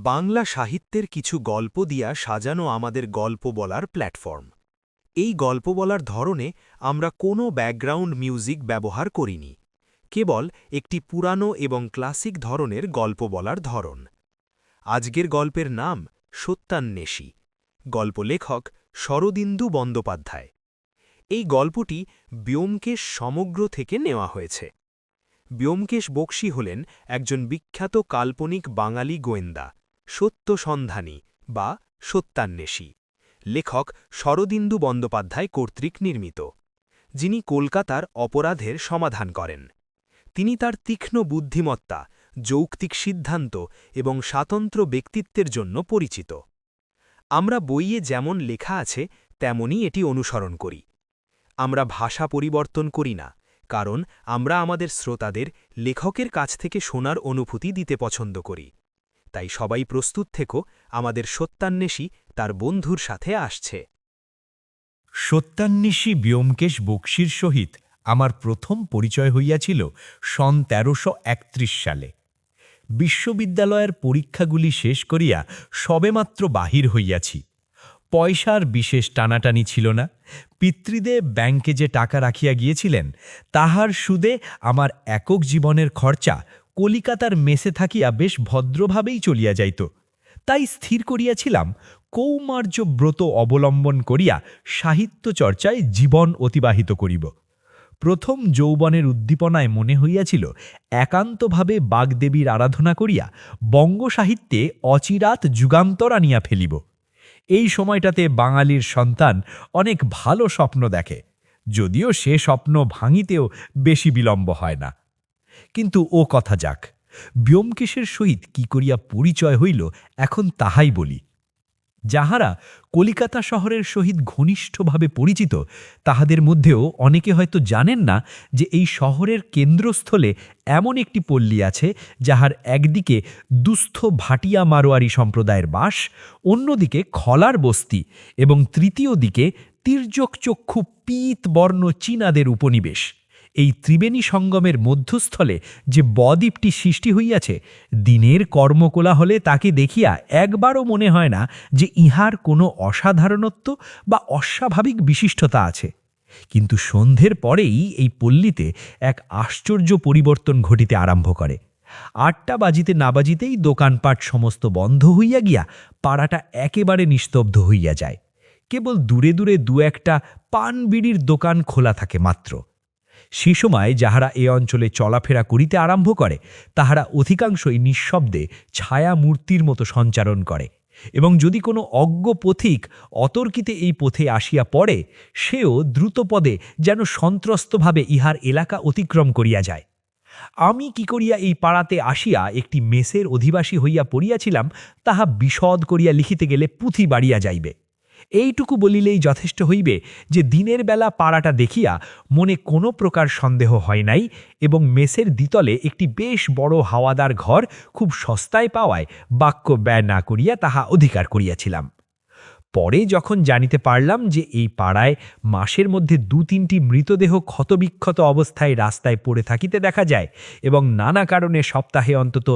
বাংলা সাহিত্যের কিছু গল্প দিয়া সাজানো আমাদের গল্প বলার প্ল্যাটফর্ম। এই গল্প বলার ধরনে আমরা কোনো ব্যাকগ্রাউন্ড মিউজিক ব্যবহার করিনি, কেবল একটি পুরানো এবং ক্লাসিক ধরনের গল্প বলার ধরন। আজকের গল্পের নাম সত্যান্বেষী। গল্প লেখক শরদিন্দু বন্দ্যোপাধ্যায়। এই গল্পটি ব্যোমকেশ সমগ্র থেকে নেওয়া হয়েছে। ব্যোমকেশ বক্সী হলেন একজন বিখ্যাত কাল্পনিক বাঙালি গোয়েন্দা, সত্যসন্ধানী বা সত্যান্বেষী, লেখক শরদিন্দু বন্দ্যোপাধ্যায় কর্তৃক নির্মিত, যিনি কলকাতার অপরাধের সমাধান করেন। তিনি তার তীক্ষ্ণ বুদ্ধিমত্তা, যৌক্তিক সিদ্ধান্ত এবং স্বাতন্ত্র্য ব্যক্তিত্বের জন্য পরিচিত। আমরা বইয়ে যেমন লেখা আছে তেমনই এটি অনুসরণ করি। আমরা ভাষা পরিবর্তন করি না, কারণ আমরা আমাদের শ্রোতাদের লেখকের কাছ থেকে শোনার অনুভূতি দিতে পছন্দ করি। তাই সবাই প্রস্তুত থেকো, আমাদের সত্যান্বেষী তার বন্ধুর সাথে আসছে। সত্যান্বেষী ব্যোমকেশ বক্সীর সহিত আমার প্রথম পরিচয় হইয়াছিল সন ১৩৩১ সালে। বিশ্ববিদ্যালয়ের পরীক্ষাগুলি শেষ করিয়া সবেমাত্র বাহির হইয়াছি। পয়সার বিশেষ টানাটানি ছিল না। পিতৃদেব ব্যাংকে যে টাকা রাখিয়া গিয়েছিলেন, তাহার সুদে আমার একক জীবনের খরচা কলিকাতার মেসে থাকিয়া বেশ ভদ্রভাবেই চলিয়া যাইত। তাই স্থির করিয়াছিলাম কৌমার্য ব্রত অবলম্বন করিয়া সাহিত্য চর্চায় জীবন অতিবাহিত করিব। প্রথম যৌবনের উদ্দীপনায় মনে হইয়াছিল একান্তভাবে বাগদেবীর আরাধনা করিয়া বঙ্গ সাহিত্যে অচিরাত যুগান্তর আনিয়া ফেলিব। এই সময়টাতে বাঙালির সন্তান অনেক ভালো স্বপ্ন দেখে, যদিও সে স্বপ্ন ভাঙিতেও বেশি বিলম্ব হয় না। কিন্তু ও কথা যাক, ব্যোমকেশের সহিত কি করিয়া পরিচয় হইল এখন তাহাই বলি। যাহারা কলিকাতা শহরের সহিত ঘনিষ্ঠভাবে পরিচিত, তাহাদের মধ্যেও অনেকে হয়তো জানেন না যে এই শহরের কেন্দ্রস্থলে এমন একটি পল্লী আছে, যাহার একদিকে দুস্থ ভাটিয়া মারোয়ারি সম্প্রদায়ের বাস, অন্যদিকে খলার বস্তি এবং তৃতীয় দিকে তির্যক চক্ষু পীতবর্ণ চীনাদের উপনিবেশ। এই ত্রিবেণী সঙ্গমের মধ্যস্থলে যে বদ্বীপটি সৃষ্টি হইয়াছে, দিনের কর্মকোলাহলে তাকে দেখিয়া একবারও মনে হয় না যে ইহার কোনো অসাধারণত্ব বা অস্বাভাবিক বিশিষ্টতা আছে। কিন্তু সন্ধ্যের পরেই এই পল্লীতে এক আশ্চর্য পরিবর্তন ঘটিতে আরম্ভ করে। ৮টা বাজিতে না বাজিতেই দোকানপাট সমস্ত বন্ধ হইয়া গিয়া পাড়াটা একেবারে নিস্তব্ধ হইয়া যায়। কেবল দূরে দূরে দু একটা পান বিড়ির দোকান খোলা থাকে মাত্র। সে সময় যাহারা এ অঞ্চলে চলাফেরা করিতে আরম্ভ করে, তাহারা অধিকাংশই নিঃশব্দে ছায়া মূর্তির মতো সঞ্চারণ করে, এবং যদি কোনো অজ্ঞ পথিক অতর্কিতে এই পথে আসিয়া পড়ে, সেও দ্রুতপদে যেন সন্ত্রস্তভাবে ইহার এলাকা অতিক্রম করিয়া যায়। আমি কি করিয়া এই পাড়াতে আসিয়া একটি মেসের অধিবাসী হইয়া পড়িয়াছিলাম, তাহা বিশদ করিয়া লিখিতে গেলে পুঁথি বাড়িয়া যাইবে। এইটুকু বলিলেই যথেষ্ট হইবে যে দিনের বেলা পাড়াটা দেখিয়া মনে কোনো প্রকার সন্দেহ হয় নাই, এবং মেসের দ্বিতলে একটি বেশ বড় হাওয়াদার ঘর খুব সস্তায় পাওয়ায় বাক্য ব্যয় না করিয়া তাহা অধিকার করিয়াছিলাম। পরে যখন জানিতে পারলাম যে এই পাড়ায় মাসের মধ্যে ২-৩টি মৃতদেহ ক্ষতবিক্ষত অবস্থায় রাস্তায় পড়ে থাকিতে দেখা যায়, এবং নানা কারণে সপ্তাহে অন্তত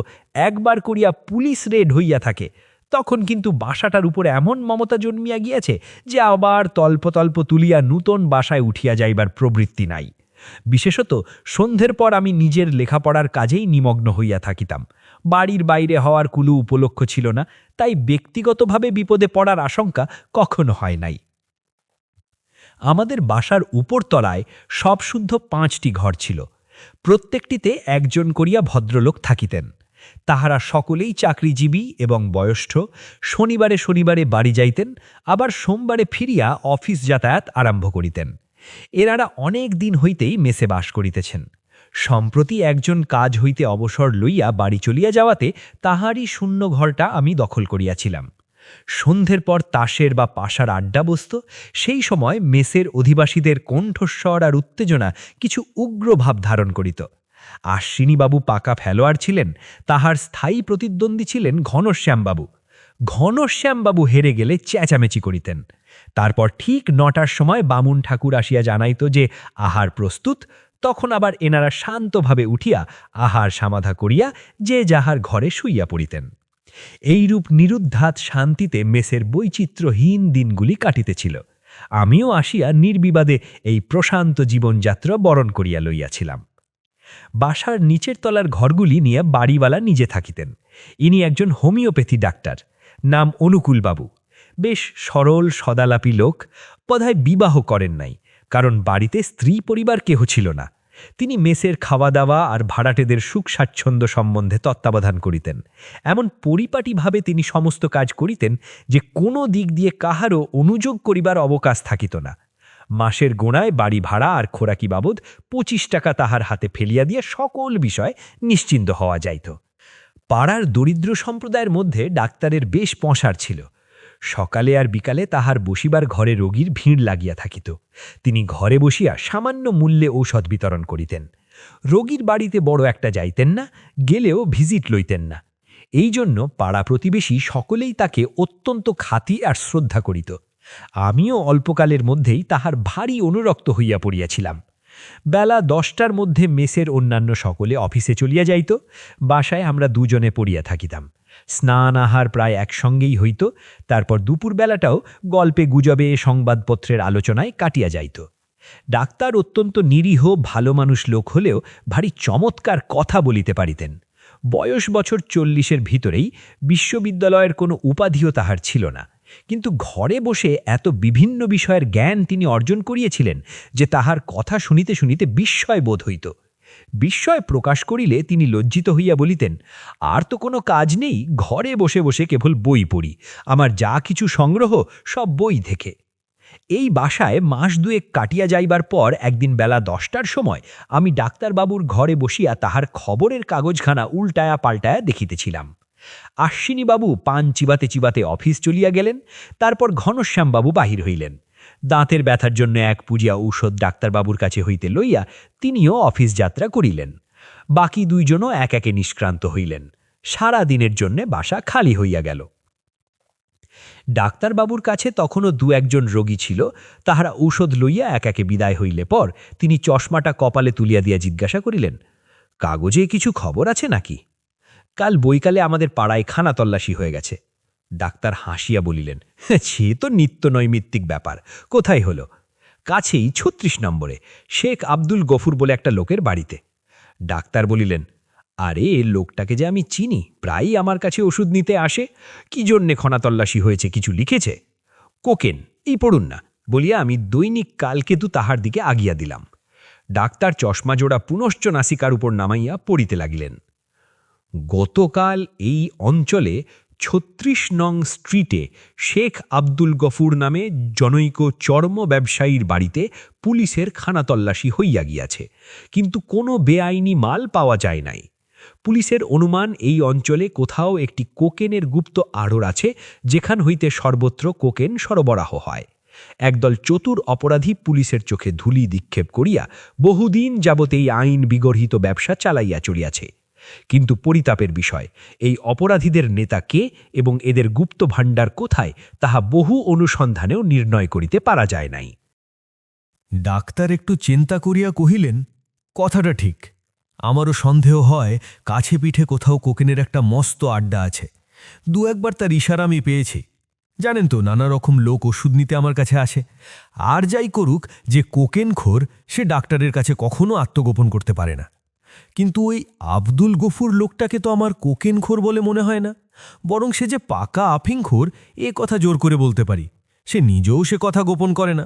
একবার করিয়া পুলিশ রেড হইয়া থাকে, তখন কিন্তু বাসাটার উপরে এমন মমতা জন্মিয়া গিয়াছে যে আবার তল্প তুলিয়া নূতন বাসায় উঠিয়া যাইবার প্রবৃত্তি নাই। বিশেষত সন্ধ্যের পর আমি নিজের লেখাপড়ার কাজেই নিমগ্ন হইয়া থাকিতাম। বাড়ির বাইরে হওয়ার কুলু উপলক্ষ ছিল না, তাই ব্যক্তিগতভাবে বিপদে পড়ার আশঙ্কা কখনো হয় নাই। আমাদের বাসার উপরতলায় সবশুদ্ধ ৫টি ঘর ছিল। প্রত্যেকটিতে একজন করিয়া ভদ্রলোক থাকিতেন। তাহারা সকলেই চাকরিজীবী এবং বয়স্ক। শনিবারে বাড়ি যাইতেন, আবার সোমবারে ফিরিয়া অফিস যাতায়াত আরম্ভ করিতেন। এনারা অনেক দিন হইতেই মেসে বাস করিতেছেন। সম্প্রতি একজন কাজ হইতে অবসর লইয়া বাড়ি চলিয়া যাওয়াতে তাহারই শূন্য ঘরটা আমি দখল করিয়াছিলাম। সন্ধ্যের পর তাসের বা পাশার আড্ডা বসত। সেই সময় মেসের অধিবাসীদের কণ্ঠস্বর আর উত্তেজনা কিছু উগ্র ভাব ধারণ করিত। আশ্বিনীবাবু পাকা ফেলোয়াড় ছিলেন, তাহার স্থায়ী প্রতিদ্বন্দ্বী ছিলেন ঘনশ্যামবাবু। ঘনশ্যামবাবু হেরে গেলে চেঁচামেচি করিতেন। তারপর ঠিক ৯টার সময় বামুন ঠাকুর আসিয়া জানাইত যে আহার প্রস্তুত। তখন আবার এনারা শান্তভাবে উঠিয়া আহার সমাধা করিয়া যে যাহার ঘরে শুইয়া পড়িতেন। এইরূপ নিরুদ্ধাত শান্তিতে মেসের বৈচিত্র্যহীন দিনগুলি কাটিতেছিল। আমিও আসিয়া নির্বিবাদে এই প্রশান্ত জীবনযাত্রা বরণ করিয়া লইয়াছিলাম। বাসার নিচের তলার ঘরগুলি নিয়ে বাড়িওয়ালা নিজে থাকিতেন। ইনি একজন হোমিওপ্যাথি ডাক্তার, নাম অনুকূলবাবু। বেশ সরল সদালাপী লোক, বোধহয় বিবাহ করেন নাই, কারণ বাড়িতে স্ত্রী পরিবার কেহ ছিল না। তিনি মেসের খাওয়া দাওয়া আর ভাড়াটেদের সুখ স্বাচ্ছন্দ্য সম্বন্ধে তত্ত্বাবধান করিতেন। এমন পরিপাটিভাবে তিনি সমস্ত কাজ করিতেন যে কোনো দিক দিয়ে কাহারও অনুযোগ করিবার অবকাশ থাকিত না। মাসের গোড়ায় বাড়ি ভাড়া আর খোরাকি বাবদ 25 টাকা তাহার হাতে ফেলিয়া দিয়ে সকল বিষয় নিশ্চিন্ত হওয়া যাইত। পাড়ার দরিদ্র সম্প্রদায়ের মধ্যে ডাক্তারের বেশ পঁসার ছিল। সকালে আর বিকালে তাহার বসিবার ঘরে রোগীর ভিড় লাগিয়া থাকিত। তিনি ঘরে বসিয়া সামান্য মূল্যে ঔষধ বিতরণ করিতেন। রোগীর বাড়িতে বড় একটা যাইতেন না, গেলেও ভিজিট লইতেন না। এই জন্য পাড়া প্রতিবেশী সকলেই তাকে অত্যন্ত খাতি আর শ্রদ্ধা করিত। আমিও অল্পকালের মধ্যেই তাহার ভারী অনুরক্ত হইয়া পড়িয়াছিলাম। বেলা 10টার মধ্যে মেসের অন্যান্য সকলে অফিসে চলিয়া যাইত, বাসায় আমরা দুজনে পড়িয়া থাকিতাম। স্নান আহার প্রায় একসঙ্গেই হইত, তারপর দুপুরবেলাটাও গল্পে গুজবে সংবাদপত্রের আলোচনায় কাটিয়া যাইত। ডাক্তার অত্যন্ত নিরীহ ভালো মানুষ লোক হলেও ভারী চমৎকার কথা বলিতে পারিতেন। বয়স বছর 40-এর ভিতরেই, বিশ্ববিদ্যালয়ের কোনো উপাধিও তাহার ছিল না, কিন্তু ঘরে বসে এত বিভিন্ন বিষয়ের জ্ঞান তিনি অর্জন করিয়েছিলেন যে তাহার কথা শুনিতে শুনিতে বিস্ময় বোধ হইত। বিস্ময় প্রকাশ করিলে তিনি লজ্জিত হইয়া বলিতেন, আর তো কোনো কাজ নেই, ঘরে বসে বসে কেবল বই পড়ি, আমার যা কিছু সংগ্রহ সব বই থেকে। এই বাসায় মাস দুয়েক কাটিয়া যাইবার পর একদিন বেলা 10টার সময় আমি ডাক্তারবাবুর ঘরে বসিয়া তাহার খবরের কাগজখানা উল্টায়া পাল্টায়া দেখিতেছিলাম। আশ্বিনীবাবু পান চিবাতে চিবাতে অফিস চলিয়া গেলেন, তারপর ঘনশ্যামবাবু বাহির হইলেন। দাঁতের ব্যথার জন্য এক পুজিয়া ঔষধ ডাক্তারবাবুর কাছে হইতে লইয়া তিনিও অফিস যাত্রা করিলেন। বাকি দুইজনও এক একে নিষ্ক্রান্ত হইলেন। সারা দিনের জন্যে বাসা খালি হইয়া গেল। ডাক্তারবাবুর কাছে তখনও 2-1 রোগী ছিল। তাহারা ঔষধ লইয়া এক একে বিদায় হইলে পর তিনি চশমাটা কপালে তুলিয়া দিয়া জিজ্ঞাসা করিলেন, কাগজে কিছু খবর আছে নাকি? কাল বৈকালে আমাদের পাড়ায় খানা তল্লাশি হয়ে গেছে। ডাক্তার হাসিয়া বলিলেন, সে তো নিত্য নৈমিত্তিক ব্যাপার, কোথায় হলো? কাছেই 36 নম্বরে শেখ আব্দুল গফুর বলে একটা লোকের বাড়িতে। ডাক্তার বলিলেন, আরে লোকটাকে যে আমি চিনি, প্রায়ই আমার কাছে ওষুধ নিতে আসে। কি জন্যে খনাতল্লাশি হয়েছে কিছু লিখেছে? কোকেন, এই পড়ুন না, বলিয়া আমি দৈনিক কালকেতু তাহার দিকে আগিয়া দিলাম। ডাক্তার চশমা জোড়া পুনশ্চ নাসিকার উপর নামাইয়া পড়িতে লাগিলেন। গতকাল এই অঞ্চলে 36 নং স্ট্রিটে শেখ আব্দুল গফুর নামে জনৈক চর্ম ব্যবসায়ীর বাড়িতে পুলিশের খানাতল্লাশি হইয়া গিয়াছে, কিন্তু কোনো বেআইনি মাল পাওয়া যায় নাই। পুলিশের অনুমান এই অঞ্চলে কোথাও একটি কোকেনের গুপ্ত আড়র আছে, যেখান হইতে সর্বত্র কোকেন সরবরাহ হয়। একদল চতুর অপরাধী পুলিশের চোখে ধুলি নিক্ষেপ করিয়া বহুদিন যাবত এই আইন বিগর্হিত ব্যবসা চালাইয়া চলিয়াছে। কিন্তু পরিতাপের বিষয়, এই অপরাধীদের নেতা কে এবং এদের গুপ্ত ভাণ্ডার কোথায় তাহা বহু অনুসন্ধানেও নির্ণয় করিতে পারা যায় নাই। ডাক্তার একটু চিন্তা করিয়া কহিলেন, কথাটা ঠিক। আমারও সন্দেহ হয় কাছে পিঠে কোথাও কোকেনের একটা মস্ত আড্ডা আছে। 2-1বার তার ইশারা আমি পেয়েছি। জানেন তো, নানা রকম লোক ওষুধ নিতে আমার কাছে আসে। আর যাই করুক, যে কোকেনখোর সে ডাক্তারের কাছে কখনো আত্মগোপন করতে পারে না। কিন্তু ওই আব্দুল গফুর লোকটাকে তো আমার কোকেনখোর বলে মনে হয় না, বরং সে যে পাকা আফিংখোর এ কথা জোর করে বলতে পারি। সে নিজেও সে কথা গোপন করে না।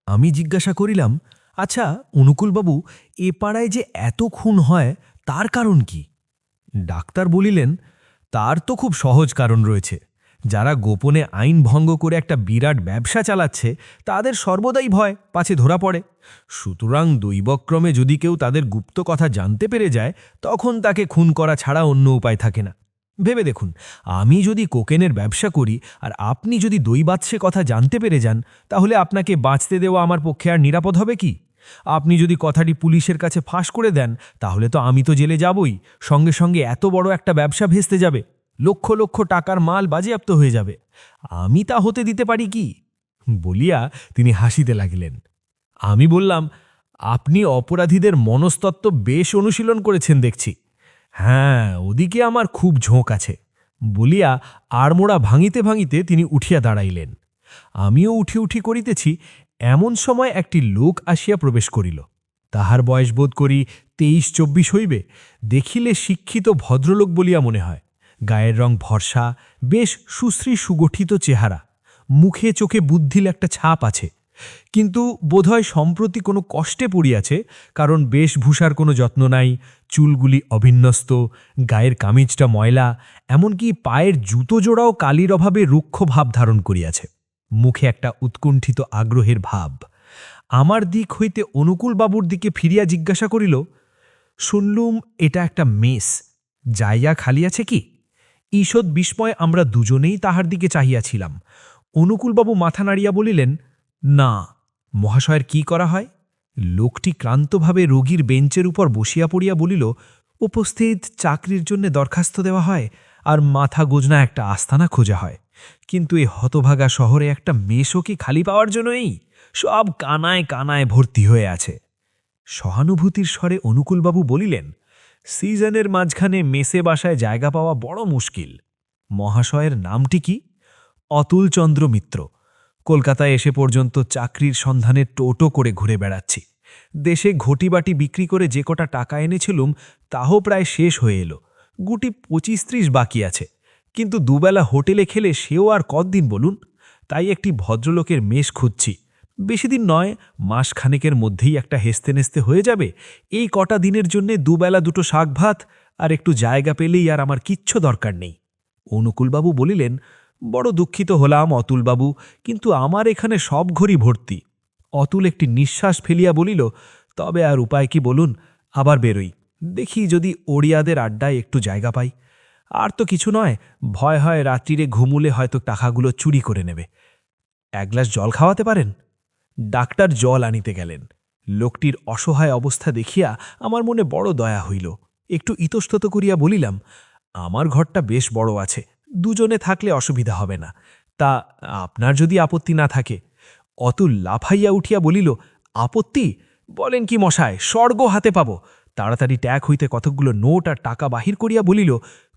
আমি জিজ্ঞাসা করিলাম, আচ্ছা অনুকূলবাবু, এ পাড়ায় যে এত খুন হয় তার কারণ কি? ডাক্তার বলিলেন, তার তো খুব সহজ কারণ রয়েছে। যারা গোপনে আইন ভঙ্গ করে একটা বিরাট ব্যবসা চালাচ্ছে তাদের সর্বদাই ভয় পাছে ধরা পড়ে। সুতরাং দৈবক্রমে যদি কেউ তাদের গুপ্ত কথা জানতে পেরে যায়, তখন তাকে খুন করা ছাড়া অন্য উপায় থাকে না। ভেবে দেখুন, আমি যদি কোকেনের ব্যবসা করি আর আপনি যদি দৈবাৎসে কথা জানতে পেরে যান, তাহলে আপনাকে বাঁচতে দেওয়া আমার পক্ষে আর নিরাপদ হবে কি? আপনি যদি কথাটি পুলিশের কাছে ফাঁস করে দেন, তাহলে তো আমি তো জেলে যাবই, সঙ্গে সঙ্গে এত বড় একটা ব্যবসা ভেস্তে যাবে, লক্ষ লক্ষ টাকার মাল বাজেয়াপ্ত হয়ে যাবে। আমি তা হতে দিতে পারি কি? বলিয়া তিনি হাসিতে লাগিলেন। আমি বললাম, আপনি অপরাধীদের মনস্তত্ত্ব বেশ অনুশীলন করেছেন দেখছি। হ্যাঁ, ওদিকে আমার খুব ঝোঁক আছে। বলিয়া আড়মোড়া ভাঙিতে ভাঙিতে তিনি উঠিয়া দাঁড়াইলেন। আমিও উঠি উঠি করিতেছি, এমন সময় একটি লোক আসিয়া প্রবেশ করিল। তাহার বয়স বোধ করি 23-24 হইবে। দেখিলে শিক্ষিত ভদ্রলোক বলিয়া মনে হয়। গায়ের রং ফর্সা, বেশ সুশ্রী সুগঠিত চেহারা, মুখে চোখে বুদ্ধির একটা ছাপ আছে। কিন্তু বোধহয় সম্প্রতি কোনো কষ্টে পড়িয়াছে, কারণ বেশভূষার কোনো যত্ন নাই, চুলগুলি অবিন্যস্ত, গায়ের কামিজটা ময়লা, এমনকি পায়ের জুতো জোড়াও কালির অভাবে রুক্ষ ভাব ধারণ করিয়াছে। মুখে একটা উৎকণ্ঠিত আগ্রহের ভাব। আমার দিক হইতে অনুকূলবাবুর দিকে ফিরিয়া জিজ্ঞাসা করিল, শুনলুম এটা একটা মেস, জায়গা খালি আছে কি? ঈষৎ বিস্ময় আমরা দুজনেই তাহার দিকে চাহিয়াছিলাম। অনুকূলবাবু মাথা নাড়িয়া বলিলেন, না। মহাশয়ের কি করা হয়? লোকটি ক্লান্তভাবে রোগীর বেঞ্চের উপর বসিয়া পড়িয়া বলিল, উপস্থিত চাকরির জন্য দরখাস্ত দেওয়া হয়, আর মাথা গোজনা একটা আস্তানা খোঁজা হয়। কিন্তু এই হতভাগা শহরে একটা মেসও কি খালি পাওয়ার জন্যই? সব কানায় কানায় ভর্তি হয়ে আছে। সহানুভূতির স্বরে অনুকূলবাবু বলিলেন, সিজনের মাঝখানে মেসে বাসায় জায়গা পাওয়া বড় মুশকিল। মহাশয়ের নামটি কি? অতুলচন্দ্র মিত্র। কলকাতায় এসে পর্যন্ত চাকরির সন্ধানে টোটো করে ঘুরে বেড়াচ্ছি। দেশে ঘটিবাটি বিক্রি করে যে কটা টাকা এনেছিলুম তাও প্রায় শেষ হয়ে এলো। গুটি 25-30 বাকি আছে। কিন্তু দুবেলা হোটেলে খেলে সেও আর কতদিন বলুন? তাই একটি ভদ্রলোকের মেস খুঁজছি। বেশি দিন নয়, মাসখানেকের মধ্যেই একটা হেস্তেনেস্তে হয়ে যাবে। এই কটা দিনের জন্যে দুবেলা দুটো শাক ভাত আর একটু জায়গা পেলেই আর আমার কিচ্ছু দরকার নেই। অনুকূলবাবু বলিলেন, বড় দুঃখিত হলাম অতুলবাবু, কিন্তু আমার এখানে সব ঘরই ভর্তি। অতুল একটি নিঃশ্বাস ফেলিয়া বলিল, তবে আর উপায় কি বলুন, আবার বেরোই, দেখি যদি ওড়িয়াদের আড্ডায় একটু জায়গা পাই। আর তো কিছু নয়, ভয় হয় রাত্রিরে ঘুমুলে হয়তো টাকাগুলো চুরি করে নেবে। এক গ্লাস জল খাওয়াতে পারেন? ডাক্তার জল আনিতে গেলেন। লোকটির অসহায় অবস্থা দেখিয়া আমার মনে বড় দয়া হইল। একটু ইতস্তত করিয়া বলিলাম, আমার ঘরটা বেশ বড় আছে, দুজনে থাকলে অসুবিধা হবে না। তা আপনার যদি আপত্তি না থাকে। অতুল লাফাইয়া উঠিয়া বলিল, আপত্তি? বলেন কি মশায়, স্বর্গ হাতে পাব। তাড়াতাড়ি ট্যাগ হইতে কতকগুলো নোট আর টাকা বাহির করিয়া বলিল,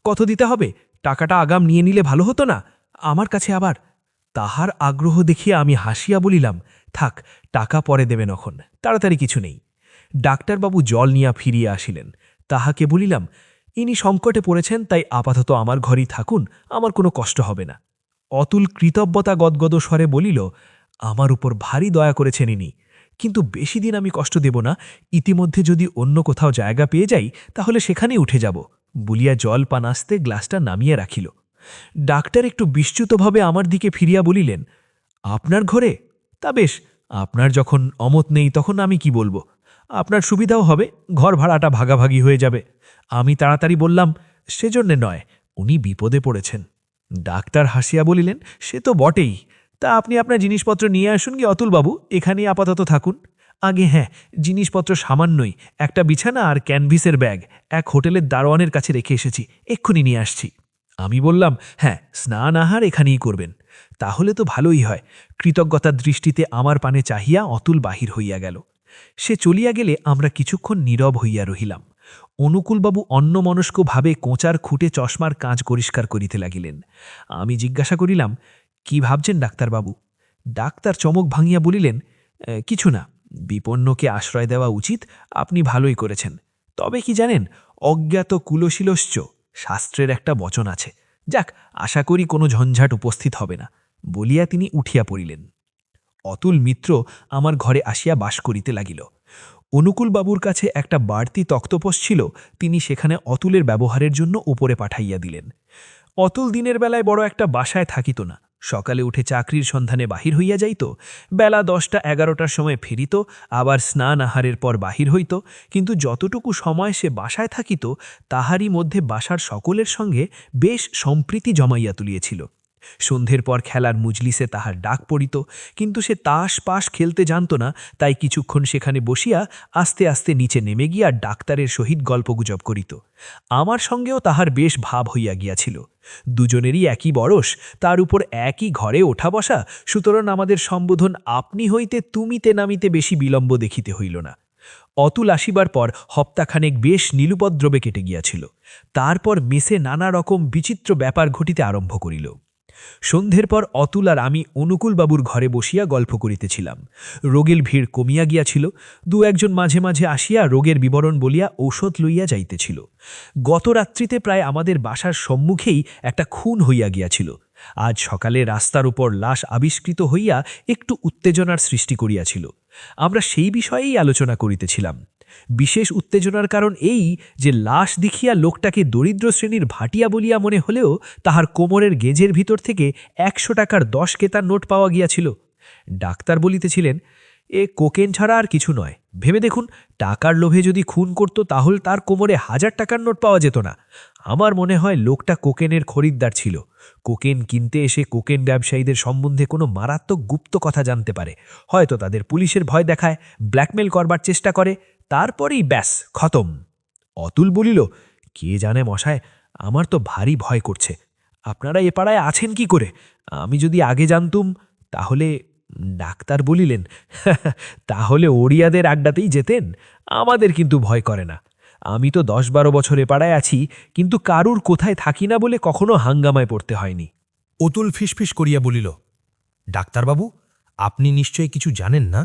কত দিতে হবে? টাকাটা আগাম নিয়ে নিলে ভালো হতো না? আমার কাছে আবার। তাহার আগ্রহ দেখিয়া আমি হাসিয়া বলিলাম, থাক, টাকা পরে দেবেন এখন, তাড়াতাড়ি কিছু নেই। ডাক্তারবাবু জল নিয়া ফিরিয়া আসিলেন। তাহাকে বলিলাম, ইনি সংকটে পড়েছেন, তাই আপাতত আমার ঘরেই থাকুন, আমার কোনো কষ্ট হবে না। অতুল কৃতজ্ঞতা গদগদ স্বরে বলিল, আমার উপর ভারী দয়া করেছেন ইনি, কিন্তু বেশি দিন আমি কষ্ট দেব না। ইতিমধ্যে যদি অন্য কোথাও জায়গা পেয়ে যাই তাহলে সেখানেই উঠে যাব, বলিয়া জল পান আসতে গ্লাসটা নামিয়ে রাখিল। ডাক্তার একটু বিস্মিতভাবে আমার দিকে ফিরিয়া বলিলেন, আপনার ঘরে? তা বেশ, আপনার যখন অমত নেই তখন আমি কি বলবো। আপনার সুবিধাও হবে, ঘর ভাড়াটা ভাগাভাগি হয়ে যাবে। আমি তাড়াতাড়ি বললাম, সেজন্যে নয়, উনি বিপদে পড়েছেন। ডাক্তার হাসিয়া বলিলেন, সে তো বটেই। তা আপনি আপনার জিনিসপত্র নিয়ে আসুন কি অতুলবাবু, এখানেই আপাতত থাকুন। আগে হ্যাঁ, জিনিসপত্র সামান্যই, একটা বিছানা আর ক্যানভিসের ব্যাগ এক হোটেলের দারোয়ানের কাছে রেখে এসেছি, এক্ষুনি নিয়ে আসছি। আমি বললাম, হ্যাঁ, স্নান আহার এখানেই করবেন। তাহলে তো ভালোই হয়। কৃতজ্ঞতার দৃষ্টিতে আমার পানে চাহিয়া অতুল বাহির হইয়া গেল। সে চলিয়া গেলে আমরা কিছুক্ষণ নীরব হইয়া রহিলাম। অনুকূলবাবু অন্যমনস্কভাবে কোঁচার খুঁটে চশমার কাঁচ পরিষ্কার করিতে লাগিলেন। আমি জিজ্ঞাসা করিলাম, কি ভাবছেন ডাক্তারবাবু? ডাক্তার চমক ভাঙিয়া বলিলেন, কিছু না, বিপন্নকে আশ্রয় দেওয়া উচিত, আপনি ভালোই করেছেন। তবে কি জানেন, অজ্ঞাত কুলশীলশ্চ শাস্ত্রের একটা বচন আছে। যাক, আশা করি কোনো ঝঞ্ঝাট উপস্থিত হবে না, বলিয়া তিনি উঠিয়া পড়িলেন। অতুল মিত্র আমার ঘরে আসিয়া বাস করিতে লাগিল। অনুকূলবাবুর কাছে একটা বাড়তি তক্তপোষ ছিল, তিনি সেখানে অতুলের ব্যবহারের জন্য উপরে পাঠাইয়া দিলেন। অতুল দিনের বেলায় বড় একটা বাসায় থাকিত না। সকালে উঠে চাকরির সন্ধানে বাহির হইয়া যাইত, বেলা 10টা-11টার সময় ফিরিত, আবার স্নান আহারের পর বাহির হইত। কিন্তু যতটুকু সময় সে বাসায় থাকিত তাহারই মধ্যে বাসার সকলের সঙ্গে বেশ সম্প্রীতি জমাইয়া তুলিয়েছিল। সন্ধ্যের পর খেলার মুজলিসে তাহার ডাক পড়িত, কিন্তু সে তাস পাশ খেলতে জানত না, তাই কিছুক্ষণ সেখানে বসিয়া আস্তে আস্তে নিচে নেমে গিয়া ডাক্তারের সহিত গল্পগুজব করিত। আমার সঙ্গেও তাহার বেশ ভাব হইয়া গিয়াছিল। দুজনেরই একই বয়স, তার উপর একই ঘরে ওঠা বসা, সুতরাং আমাদের সম্বোধন আপনি হইতে তুমিতে নামিতে বেশি বিলম্ব দেখিতে হইল না। অতুল আসিবার পর হপ্তাখানেক বেশ নীলুপদ্রবে কেটে গিয়াছিল। তারপর মেসে নানা রকম বিচিত্র ব্যাপার ঘটিতে আরম্ভ করিল। সন্ধ্যের পর অতুল আর আমি অনুকূলবাবুর ঘরে বসিয়া গল্প করিতেছিলাম। রোগীর ভিড় কমিয়া গিয়াছিল। দু একজন মাঝে মাঝে আসিয়া রোগের বিবরণ বলিয়া ঔষধ লইয়া যাইতেছিল। গত রাত্রিতে প্রায় আমাদের বাসার সম্মুখেই একটা খুন হইয়া গিয়াছিল। আজ সকালে রাস্তার উপর লাশ আবিষ্কৃত হইয়া একটু উত্তেজনার সৃষ্টি করিয়াছিল। আমরা সেই বিষয়েই আলোচনা করিতেছিলাম। বিশেষ উত্তেজনার কারণ এই যে লাশ দেখিয়া লোকটাকে দরিদ্র শ্রেণীর ভাটিয়া বলিয়া মনে হলেও তাহার কোমরের গেজের ভিতর থেকে ১০০ টাকার ১০ কেতার নোট পাওয়া গিয়াছিল। ডাক্তার বলিতেছিলেন, এ কোকেন ছাড়া আর কিছু নয়। ভেবে দেখুন, টাকার লোভে যদি খুন করত তাহলে তার কোমরে ১০০০ টাকার নোট পাওয়া যেত না। আমার মনে হয় লোকটা কোকেনের খরিদ্দার ছিল। কোকেন কিনতে এসে কোকেন ব্যবসায়ীদের সম্বন্ধে কোনো মারাত্মক গুপ্ত কথা জানতে পারে। হয়তো তাদের পুলিশের ভয় দেখায়, ব্ল্যাকমেল করবার চেষ্টা করে, তারপরেই ব্যাস খতম। অতুল বলিল, কে জানে মশায়, আমার তো ভারী ভয় করছে। আপনারা এ পাড়ায় আছেন কি করে? আমি যদি আগে জানতুম তাহলে। ডাক্তার বলিলেন, তাহলে ওড়িয়াদের আড্ডাতেই যেতেন। আমাদের কিন্তু ভয় করে না। আমি তো ১০-১২ বছর এ পাড়ায় আছি, কিন্তু কারুর কোথায় থাকি না বলে কখনো হাঙ্গামায় পড়তে হয়নি। অতুল ফিসফিস করিয়া বলিল, ডাক্তারবাবু, আপনি নিশ্চয়ই কিছু জানেন না?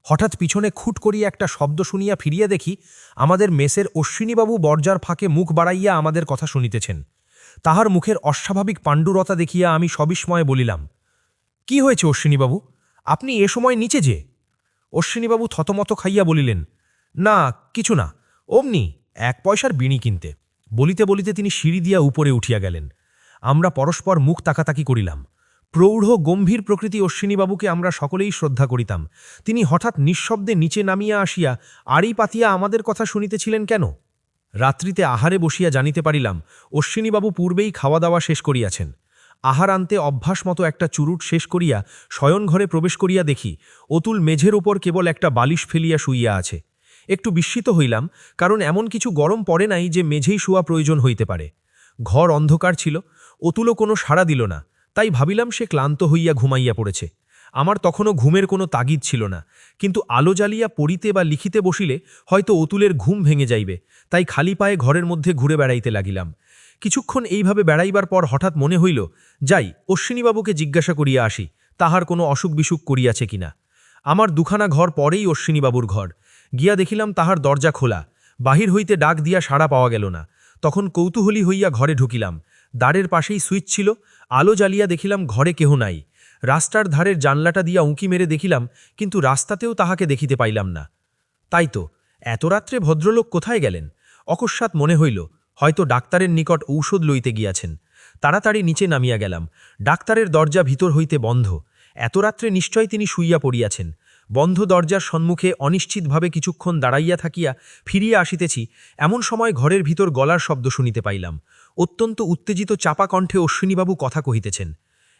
হঠাৎ পিছনে খুট করিয়া একটা শব্দ শুনিয়া ফিরিয়া দেখি আমাদের মেসের অশ্বিনীবাবু বর্জার ফাঁকে মুখ বাড়াইয়া আমাদের কথা শুনিতেছেন। তাহার মুখের অস্বাভাবিক পাণ্ডুরতা দেখিয়া আমি সবিস্ময়ে বলিলাম, কি হয়েছে অশ্বিনীবাবু? আপনি এ সময় নিচে যে? অশ্বিনীবাবু থতমত খাইয়া বলিলেন, না কিছু না, অমনি ১ পয়সার বিড়ি কিনতে। বলিতে বলিতে তিনি সিঁড়ি দিয়া উপরে উঠিয়া গেলেন। আমরা পরস্পর মুখ তাকাতাকি করিলাম। প্রৌঢ় গম্ভীর প্রকৃতি অশ্বিনীবাবুকে আমরা সকলেই শ্রদ্ধা করিতাম। তিনি হঠাৎ নিঃশব্দে নিচে নামিয়া আসিয়া আড়ি পাতিয়া আমাদের কথা শুনিতেছিলেন কেন? রাত্রিতে আহারে বসিয়া জানিতে পারিলাম অশ্বিনীবাবু পূর্বেই খাওয়া দাওয়া শেষ করিয়াছেন। আহার আনতে অভ্যাস মতো একটা চুরুট শেষ করিয়া শয়নঘরে প্রবেশ করিয়া দেখি অতুল মেঝের ওপর কেবল একটা বালিশ ফেলিয়া শুইয়া আছে। একটু বিস্মিত হইলাম, কারণ এমন কিছু গরম পড়ে নাই যে মেঝেই শোয়া প্রয়োজন হইতে পারে। ঘর অন্ধকার ছিল, অতুলও কোনো সাড়া দিল না, তাই ভাবিলাম সে ক্লান্ত হইয়া ঘুমাইয়া পড়েছে। আমার তখনও ঘুমের কোনো তাগিদ ছিল না, কিন্তু আলো জ্বালিয়া পড়িতে বা লিখিতে বসিলে হয়তো অতুলের ঘুম ভেঙে যাইবে, তাই খালি পায়ে ঘরের মধ্যে ঘুরে বেড়াইতে লাগিলাম। কিছুক্ষণ এইভাবে বেড়াইবার পর হঠাৎ মনে হইল, যাই অশ্বিনীবাবুকে জিজ্ঞাসা করিয়া আসি, তাহার কোনো অসুখ বিসুখ করিয়াছে কিনা। আমার দুখানা ঘর পরেই অশ্বিনীবাবুর ঘর। গিয়া দেখিলাম তাহার দরজা খোলা। বাহির হইতে ডাক দিয়া সাড়া পাওয়া গেল না। তখন কৌতূহলী হইয়া ঘরে ঢুকিলাম। দ্বারের পাশেই সুইচ ছিল। আলো জ্বালিয়া দেখিলাম ঘরে কেহ নাই। রাস্তার ধারের জানলাটা দিয়া উঁকি মেরে দেখিলাম, কিন্তু রাস্তাতেও তাহাকে দেখিতে পাইলাম না। তাই তো, এত রাত্রে ভদ্রলোক কোথায় গেলেন? অকস্মাৎ মনে হইল হয়তো ডাক্তারের নিকট ঔষধ লইতে গিয়াছেন। তাড়াতাড়ি নিচে নামিয়া গেলাম। ডাক্তারের দরজা ভিতর হইতে বন্ধ। এত রাত্রে নিশ্চয় তিনি শুইয়া পড়িয়াছেন। বন্ধ দরজার সম্মুখে অনিশ্চিতভাবে কিছুক্ষণ দাঁড়াইয়া থাকিয়া ফিরিয়া আসিতেছি, এমন সময় ঘরের ভিতর গলার শব্দ শুনিতে পাইলাম। অত্যন্ত উত্তেজিত চাপা কণ্ঠে অশ্বিনীবাবু কথা কহিতেছেন।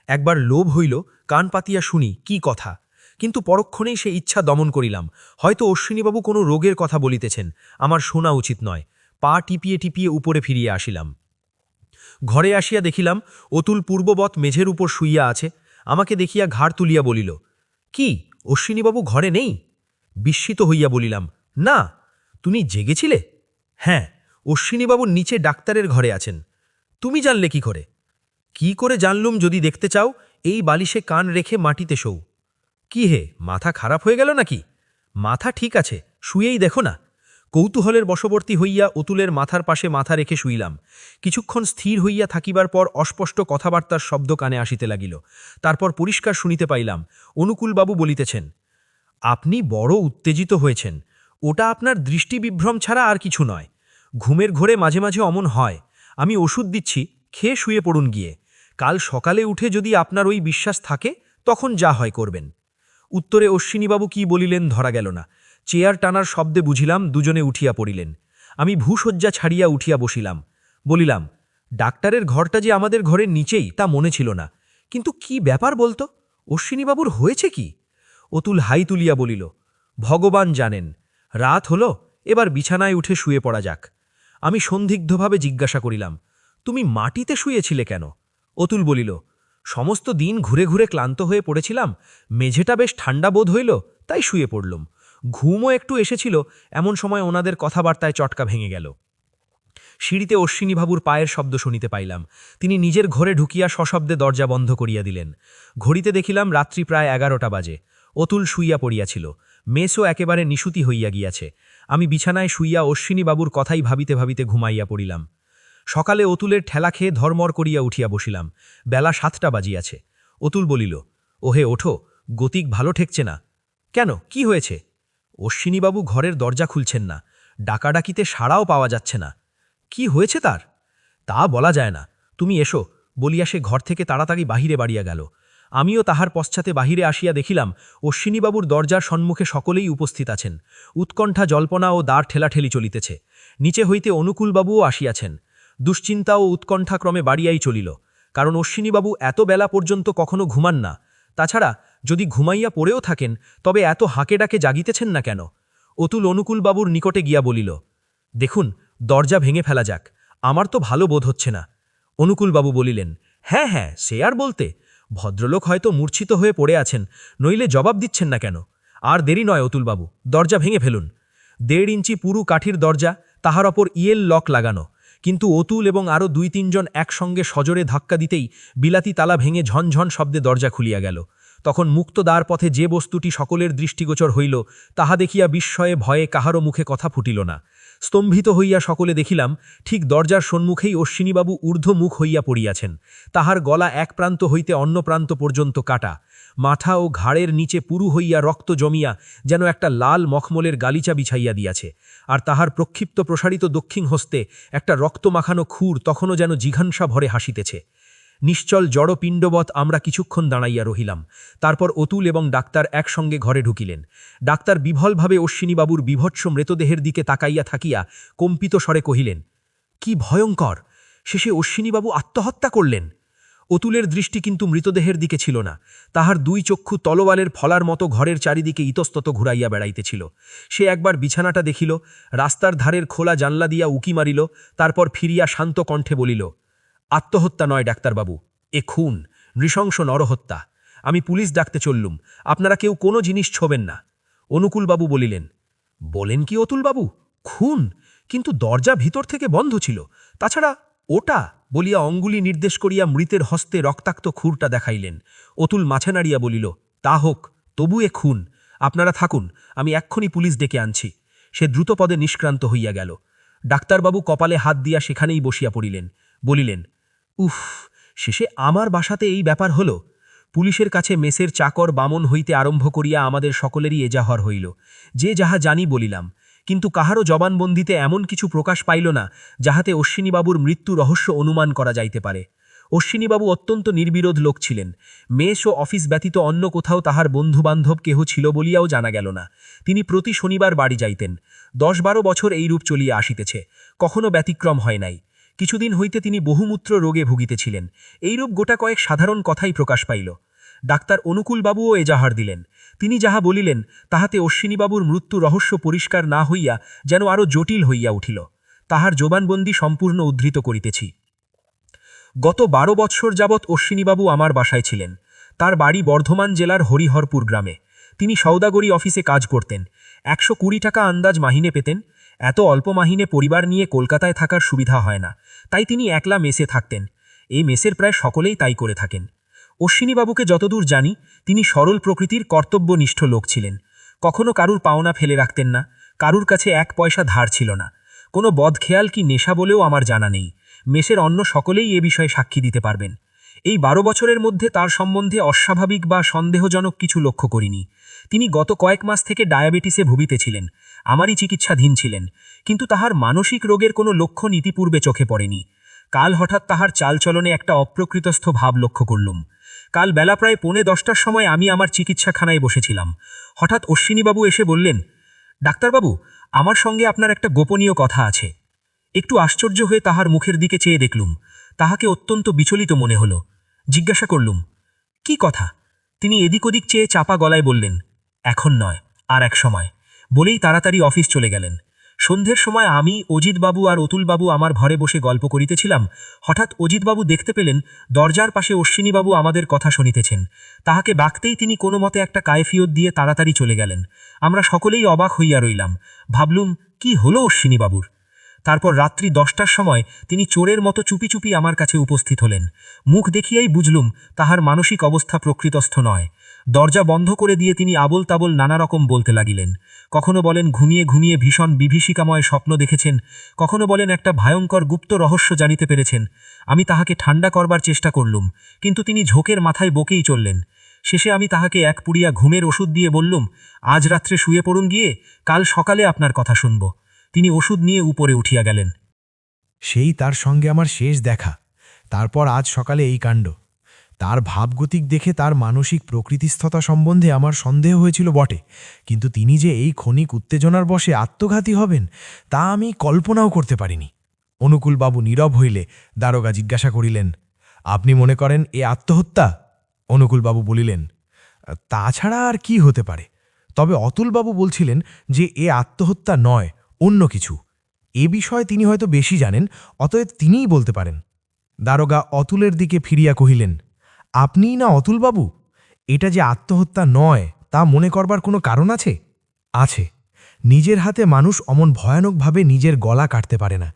একবার লোভ হইল কান পাতিয়া শুনি কি কথা, কিন্তু পরক্ষণেই সে ইচ্ছা দমন করিলাম। হয়তো অশ্বিনীবাবু কোনো রোগের কথা বলিতেছেন, আমার শোনা উচিত নয়। পা টিপিয়ে টিপিয়ে উপরে ফিরিয়া আসিলাম। ঘরে আসিয়া দেখিলাম অতুল পূর্ববৎ মেঝের উপর শুইয়া আছে। আমাকে দেখিয়া ঘাড় তুলিয়া বলিল, কি অশ্বিনীবাবু ঘরে নেই? বিস্মিত হইয়া বলিলাম, না। তুমি জেগেছিলে? হ্যাঁ, অশ্বিনীবাবু নিচে ডাক্তারের ঘরে আছেন। তুমি জানলে কি করে? কি করে জানলুম যদি দেখতে চাও, এই বালিশে কান রেখে মাটিতে শোও। কি হে, মাথা খারাপ হয়ে গেল নাকি? মাথা ঠিক আছে, শুয়েই দেখো না। কৌতূহলের বশবর্তী হইয়া অতুলের মাথার পাশে মাথা রেখে শুইলাম। কিছুক্ষণ স্থির হইয়া থাকিবার পর অস্পষ্ট কথাবার্তার শব্দ কানে আসিতে লাগিল। তারপর পরিষ্কার শুনিতে পাইলাম অনুকূলবাবু বলিতেছেন, আপনি বড় উত্তেজিত হয়েছেন। ওটা আপনার দৃষ্টিবিভ্রম ছাড়া আর কিছু নয়। ঘুমের ঘোরে মাঝে মাঝে অমন হয়। আমি ওষুধ দিচ্ছি, খেয়ে শুয়ে পড়ুন গিয়ে। কাল সকালে উঠে যদি আপনার ওই বিশ্বাস থাকে, তখন যা হয় করবেন। উত্তরে অশ্বিনীবাবু কি বলিলেন ধরা গেল না। চেয়ার টানার শব্দে বুঝিলাম দুজনে উঠিয়া পড়িলেন। আমি ভূসজ্জা ছাড়িয়া উঠিয়া বসিলাম। বলিলাম, ডাক্তারের ঘরটা যে আমাদের ঘরের নিচেই তা মনে ছিল না, কিন্তু কি ব্যাপার বলতো? অশ্বিনীবাবুর হয়েছে কি? অতুল হাই তুলিয়া বলিল, ভগবান জানেন। রাত হলো, এবার বিছানায় উঠে শুয়ে পড়া যাক। আমি সন্দিগ্ধভাবে জিজ্ঞাসা করিলাম, তুমি মাটিতে শুয়েছিলে কেন? অতুল বলিল, সমস্ত দিন ঘুরে ঘুরে ক্লান্ত হয়ে পড়েছিলাম, মেঝেটা বেশ ঠান্ডা বোধ হইল, তাই শুয়ে পড়লুম। ঘুমও একটু এসেছিল, এমন সময় ওনাদের কথাবার্তায় চটকা ভেঙে গেল। সিঁড়িতে অশ্বিনীবাবুর পায়ের শব্দ শুনিতে পাইলাম। তিনি নিজের ঘরে ঢুকিয়া সশব্দে দরজা বন্ধ করিয়া দিলেন। ঘড়িতে দেখিলাম রাত্রি প্রায় 11টা বাজে। অতুল শুইয়া পড়িয়াছিল। মেসও একেবারে নিশুতি হইয়া গিয়াছে। আমি বিছানায় শুইয়া অশ্বিনীবাবুর কথাই ভাবিতে ভাবিতে ঘুমাইয়া পড়িলাম। সকালে অতুলের ঠেলা খেয়ে ধর্মর করিয়া উঠিয়া বসিলাম। বেলা 7টা বাজিয়াছে। অতুল বলিল, ওহে ওঠো, গতিক ভালো ঠেকছে না। কেন, কি হয়েছে? অশ্বিনীবাবু ঘরের দরজা খুলছেন না, ডাকাডাকিতে সাড়াও পাওয়া যাচ্ছে না। কি হয়েছে তার? তা বলা যায় না, তুমি এসো বলিয়া সে ঘর থেকে তাড়াতাড়ি বাহিরে বাড়িয়া গেল। আমিও তাহার পশ্চাতে বাহিরে আসিয়া দেখিলাম অশ্বিনীবাবুর দরজার সম্মুখে সকলেই উপস্থিত আছেন। উৎকণ্ঠা জল্পনা ও দ্বার ঠেলাঠেলি চলিতেছে। নিচে হইতে অনুকূলবাবুও আসিয়াছেন। দুশ্চিন্তা ও উৎকণ্ঠাক্রমে বাড়িয়াই চলিল, কারণ অশ্বিনীবাবু এত বেলা পর্যন্ত কখনো ঘুমান না। তাছাড়া যদি ঘুমাইয়া পড়েও থাকেন তবে এত হাঁকে ডাকে জাগিতেছেন না কেন? অতুল অনুকূলবাবুর নিকটে গিয়া বলিল, দেখুন, দরজা ভেঙে ফেলা যাক, আমার তো ভালো বোধ হচ্ছে না। অনুকূলবাবু বলিলেন, হ্যাঁ হ্যাঁ, সে আর বলতে, ভদ্রলোক হয়তো মূর্ছিত হয়ে পড়ে আছেন, নইলে জবাব দিচ্ছেন না কেন? আর দেরি নয় অতুলবাবু, দরজা ভেঙে ফেলুন। 1.5 ইঞ্চি পুরু কাঠির দরজা, তাহার ওপর ইয়েল লক লাগানো। কিন্তু অতুল এবং আরও 2-3 জন একসঙ্গে সজোরে ধাক্কা দিতেই বিলাতি তালা ভেঙে ঝনঝন শব্দে দরজা খুলিয়া গেল। তখন মুক্ত দ্বার পথে যে বস্তুটি সকলের দৃষ্টিগোচর হইল, তাহা দেখিয়া বিস্ময়ে ভয়ে কাহারও মুখে কথা ফুটিল না। স্তম্ভিত হইয়া সকলে দেখিলাম, ঠিক দরজার সম্মুখেই অশ্বিনীবাবু ঊর্ধ্বমুখ হইয়া পড়িয়াছেন। তাহার গলা এক প্রান্ত হইতে অন্য প্রান্ত পর্যন্ত কাটা, মাথা ও ঘাড়ের নিচে পুরু হইয়া রক্ত জমিয়া যেন একটা লাল মখমলের গালিচা বিছাইয়া দিয়াছে। আর তাহার প্রক্ষিপ্ত প্রসারিত দক্ষিণ হস্তে একটা রক্তমাখানো খুর তখনও যেন জিঘাংসা ভরে হাসিতেছে। নিশ্চল জড় পিণ্ডবৎ আমরা কিছুক্ষণ দাঁড়াইয়া রহিলাম। তারপর অতুল এবং ডাক্তার একসঙ্গে ঘরে ঢুকিলেন। ডাক্তার বিভলভাবে অশ্বিনীবাবুর বিভৎস মৃতদেহের দিকে তাকাইয়া থাকিয়া কম্পিত স্বরে কহিলেন, কি ভয়ঙ্কর! শেষে অশ্বিনীবাবু আত্মহত্যা করলেন। অতুলের দৃষ্টি কিন্তু মৃতদেহের দিকে ছিল না। তাহার 2 চক্ষু তলোয়ালের ফলার মতো ঘরের চারিদিকে ইতস্তত ঘুরাইয়া বেড়াইতেছিল। সে একবার বিছানাটা দেখিল, রাস্তার ধারের খোলা জানলা দিয়া উকি মারিল, তারপর ফিরিয়া শান্ত কণ্ঠে বলিল, আত্মহত্যা নয় ডাক্তারবাবু, এ খুন, নৃশংস নরহত্যা। আমি পুলিশ ডাকতে চললুম, আপনারা কেউ কোনো জিনিস ছোবেন না। অনুকূলবাবু বলিলেন, বলেন কি অতুলবাবু, খুন? কিন্তু দরজা ভিতর থেকে বন্ধ ছিল। তাছাড়া ওটা বলিয়া অঙ্গুলি নির্দেশ করিয়া মৃতের হস্তে রক্তাক্ত খুরটা দেখাইলেন। অতুল মাথা নাড়িয়া বলিল, তা হোক, তবু এ খুন। আপনারা থাকুন, আমি এক্ষুনি পুলিশ ডেকে আনছি। সে দ্রুতপদে নিষ্ক্রান্ত হইয়া গেল। ডাক্তারবাবু কপালে হাত দিয়া সেখানেই বসিয়া পড়িলেন। বলিলেন, উফ, শেষে আমার বাসাতে এই ব্যাপার হল। পুলিশের কাছে মেসের চাকর বামন হইতে আরম্ভ করিয়া আমাদের সকলেরই এজাহার হইল। যে যাহা জানি বলিলাম, কিন্তু কাহারও জবানবন্দিতে এমন কিছু প্রকাশ পাইল না যাহাতে অশ্বিনীবাবুর মৃত্যু রহস্য অনুমান করা যাইতে পারে। অশ্বিনীবাবু অত্যন্ত নির্বিরোধ লোক ছিলেন। মেস ও অফিস ব্যতীত অন্য কোথাও তাহার বন্ধুবান্ধব কেহ ছিল বলিয়াও জানা গেল না। তিনি প্রতি শনিবার বাড়ি যাইতেন। 10-12 বছর এইরূপ চলিয়া আসিতেছে, কখনো ব্যতিক্রম হয় নাই। কিছুদিন হইতে তিনি বহুমূত্র রোগে ভুগিতেছিলেন। এইরূপ গোটা কয়েক সাধারণ কথাই প্রকাশ পাইল। ডাক্তার অনুকূলবাবুও এজাহার দিলেন। তিনি যাহা বলিলেন তাহাতে অশ্বিনীবাবুর মৃত্যু রহস্য পরিষ্কার না হইয়া যেন আরও জটিল হইয়া উঠিল। তাহার জবানবন্দি সম্পূর্ণ উদ্ধৃত করিতেছি। গত 12 বৎসর যাবৎ অশ্বিনীবাবু আমার বাসায় ছিলেন। তার বাড়ি বর্ধমান জেলার হরিহরপুর গ্রামে। তিনি সওদাগরি অফিসে কাজ করতেন। 120 টাকা আন্দাজ মাহিনে পেতেন। এত অল্প মাহিনে পরিবার নিয়ে কলকাতায় থাকার সুবিধা হয় না, তাই তিনি একলা মেসে থাকতেন। এই মেসের প্রায় সকলেই তাই করে থাকেন। অশ্বিনীবাবুকে যতদূর জানি, তিনি সরল প্রকৃতির কর্তব্যনিষ্ঠ লোক ছিলেন। কখনো কারুর পাওনা ফেলে রাখতেন না, কারুর কাছে 1 পয়সা ধার ছিল না। কোনো বদখেয়াল কি নেশা বলেও আমার জানা নেই। মেসের অন্য সকলেই এ বিষয়ে সাক্ষী দিতে পারবেন। এই 12 বছরের মধ্যে তার সম্বন্ধে অস্বাভাবিক বা সন্দেহজনক কিছু লক্ষ্য করিনি। তিনি গত কয়েক মাস থেকে ডায়াবেটিসে ভুগিতেছিলেন। আমারই চিকিৎসাধীন ছিলেন, কিন্তু তাহার মানসিক রোগের কোনো লক্ষণ ইতিপূর্বে চোখে পড়েনি। কাল হঠাৎ তাহার চালচলনে একটা অপ্রকৃতস্থ ভাব লক্ষ্য করলুম। কাল বেলা প্রায় 9:45টার সময় আমি আমার চিকিৎসাখানায় বসেছিলাম। হঠাৎ অশ্বিনীবাবু এসে বললেন, ডাক্তারবাবু, আমার সঙ্গে আপনার একটা গোপনীয় কথা আছে। একটু আশ্চর্য হয়ে তাহার মুখের দিকে চেয়ে দেখলুম। তাহাকে অত্যন্ত বিচলিত মনে হল। জিজ্ঞাসা করলুম, কি কথা? তিনি এদিক ওদিক চেয়ে চাপা গলায় বললেন, এখন নয়, আর এক সময়, বলেই তাড়াতাড়ি অফিস চলে গেলেন। সন্ধ্যের সময় আমি, অজিতবাবু আর অতুলবাবু আমার ঘরে বসে গল্প করিতেছিলাম। হঠাৎ অজিতবাবু দেখতে পেলেন দরজার পাশে অশ্বিনীবাবু আমাদের কথা শুনিতেছেন। তাহাকে ডাকতেই তিনি কোনো মতে একটা কায়ফিয়ত দিয়ে তাড়াতাড়ি চলে গেলেন। আমরা সকলেই অবাক হইয়া রইলাম। ভাবলুম, কি হলো অশ্বিনীবাবুর? তারপর রাত্রি 10টার সময় তিনি চোরের মতো চুপি চুপি আমার কাছে উপস্থিত হলেন। মুখ দেখিয়াই বুঝলুম তাহার মানসিক অবস্থা প্রকৃতস্থ নয়। দরজা বন্ধ করে দিয়ে তিনি আবোল তাবোল নানা রকম বলতে লাগিলেন। কখনো বলেন ঘুমিয়ে ঘুমিয়ে ভীষণ বিভীষিকাময় স্বপ্ন দেখেছেন, কখনো বলেন একটা ভয়ঙ্কর গুপ্ত রহস্য জানিতে পেরেছেন। আমি তাহাকে ঠান্ডা করবার চেষ্টা করলুম, কিন্তু তিনি ঝোঁকের মাথায় বকেই চললেন। শেষে আমি তাহাকে এক পুড়িয়া ঘুমের ওষুধ দিয়ে বললুম, আজ রাত্রে শুয়ে পড়ুন গিয়ে, কাল সকালে আপনার কথা শুনব। তিনি ওষুধ নিয়ে উপরে উঠিয়া গেলেন। সেই তার সঙ্গে আমার শেষ দেখা। তারপর আজ সকালে এই কাণ্ড। তার ভাবগতিক দেখে তার মানসিক প্রকৃতিস্থতা সম্বন্ধে আমার সন্দেহ হয়েছিল বটে, কিন্তু তিনি যে এই ক্ষণিক উত্তেজনার বশে আত্মঘাতী হবেন তা আমি কল্পনাও করতে পারিনি। অনুকূলবাবু নীরব হইলে দারোগা জিজ্ঞাসা করিলেন, আপনি মনে করেন এ আত্মহত্যা? অনুকূলবাবু বলিলেন, তাছাড়া আর কি হতে পারে? তবে অতুলবাবু বলছিলেন যে এ আত্মহত্যা নয়, অন্য কিছু। এ বিষয়ে তিনি হয়তো বেশি জানেন, অতএব তিনিই বলতে পারেন। দারোগা অতুলের দিকে ফিরিয়া কহিলেন, আপনিই না অতুলবাবু? এটা যে আত্মহত্যা নয় তা মনে করবার কোনো কারণ আছে? আছে। নিজের হাতে মানুষ অমন ভয়ানকভাবে নিজের গলা কাটতে পারে না।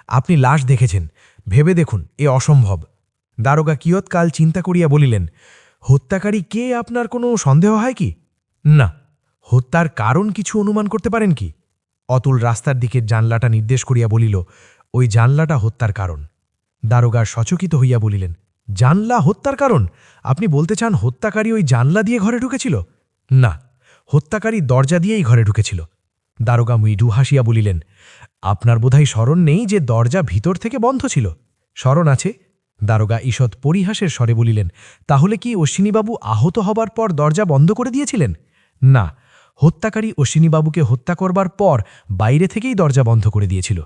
আপনি লাশ দেখেছেন, ভেবে দেখুন এ অসম্ভব। দারোগা কিয়ৎকাল চিন্তা করিয়া বলিলেন, হত্যাকারী কে আপনার কোনো সন্দেহ হয় কি? না। হত্যার কারণ কিছু অনুমান করতে পারেন কি? অতুল রাস্তার দিকের জানলাটা নির্দেশ করিয়া বলিল, ওই জানলাটা হত্যার কারণ। দারোগা সচকিত হইয়া বলিলেন, জানলা হত্যার কারণ? আপনি বলতে চান হত্যাকারী ওই জানলা দিয়ে ঘরে ঢুকেছিল? না, হত্যাকারী দরজা দিয়েই ঘরে ঢুকেছিল। দারোগা মৃদু হাসিয়া বলিলেন, আপনার বোধহয় স্মরণ নেই যে দরজা ভিতর থেকে বন্ধ ছিল? স্মরণ আছে। দারোগা ঈষৎ পরিহাসের স্বরে বলিলেন, তাহলে কি অশ্বিনীবাবু আহত হবার পর দরজা বন্ধ করে দিয়েছিলেন? না, হত্যাকারী অশ্বিনীবাবুকে হত্যা করবার পর বাইরে থেকেই দরজা বন্ধ করে দিয়েছিল।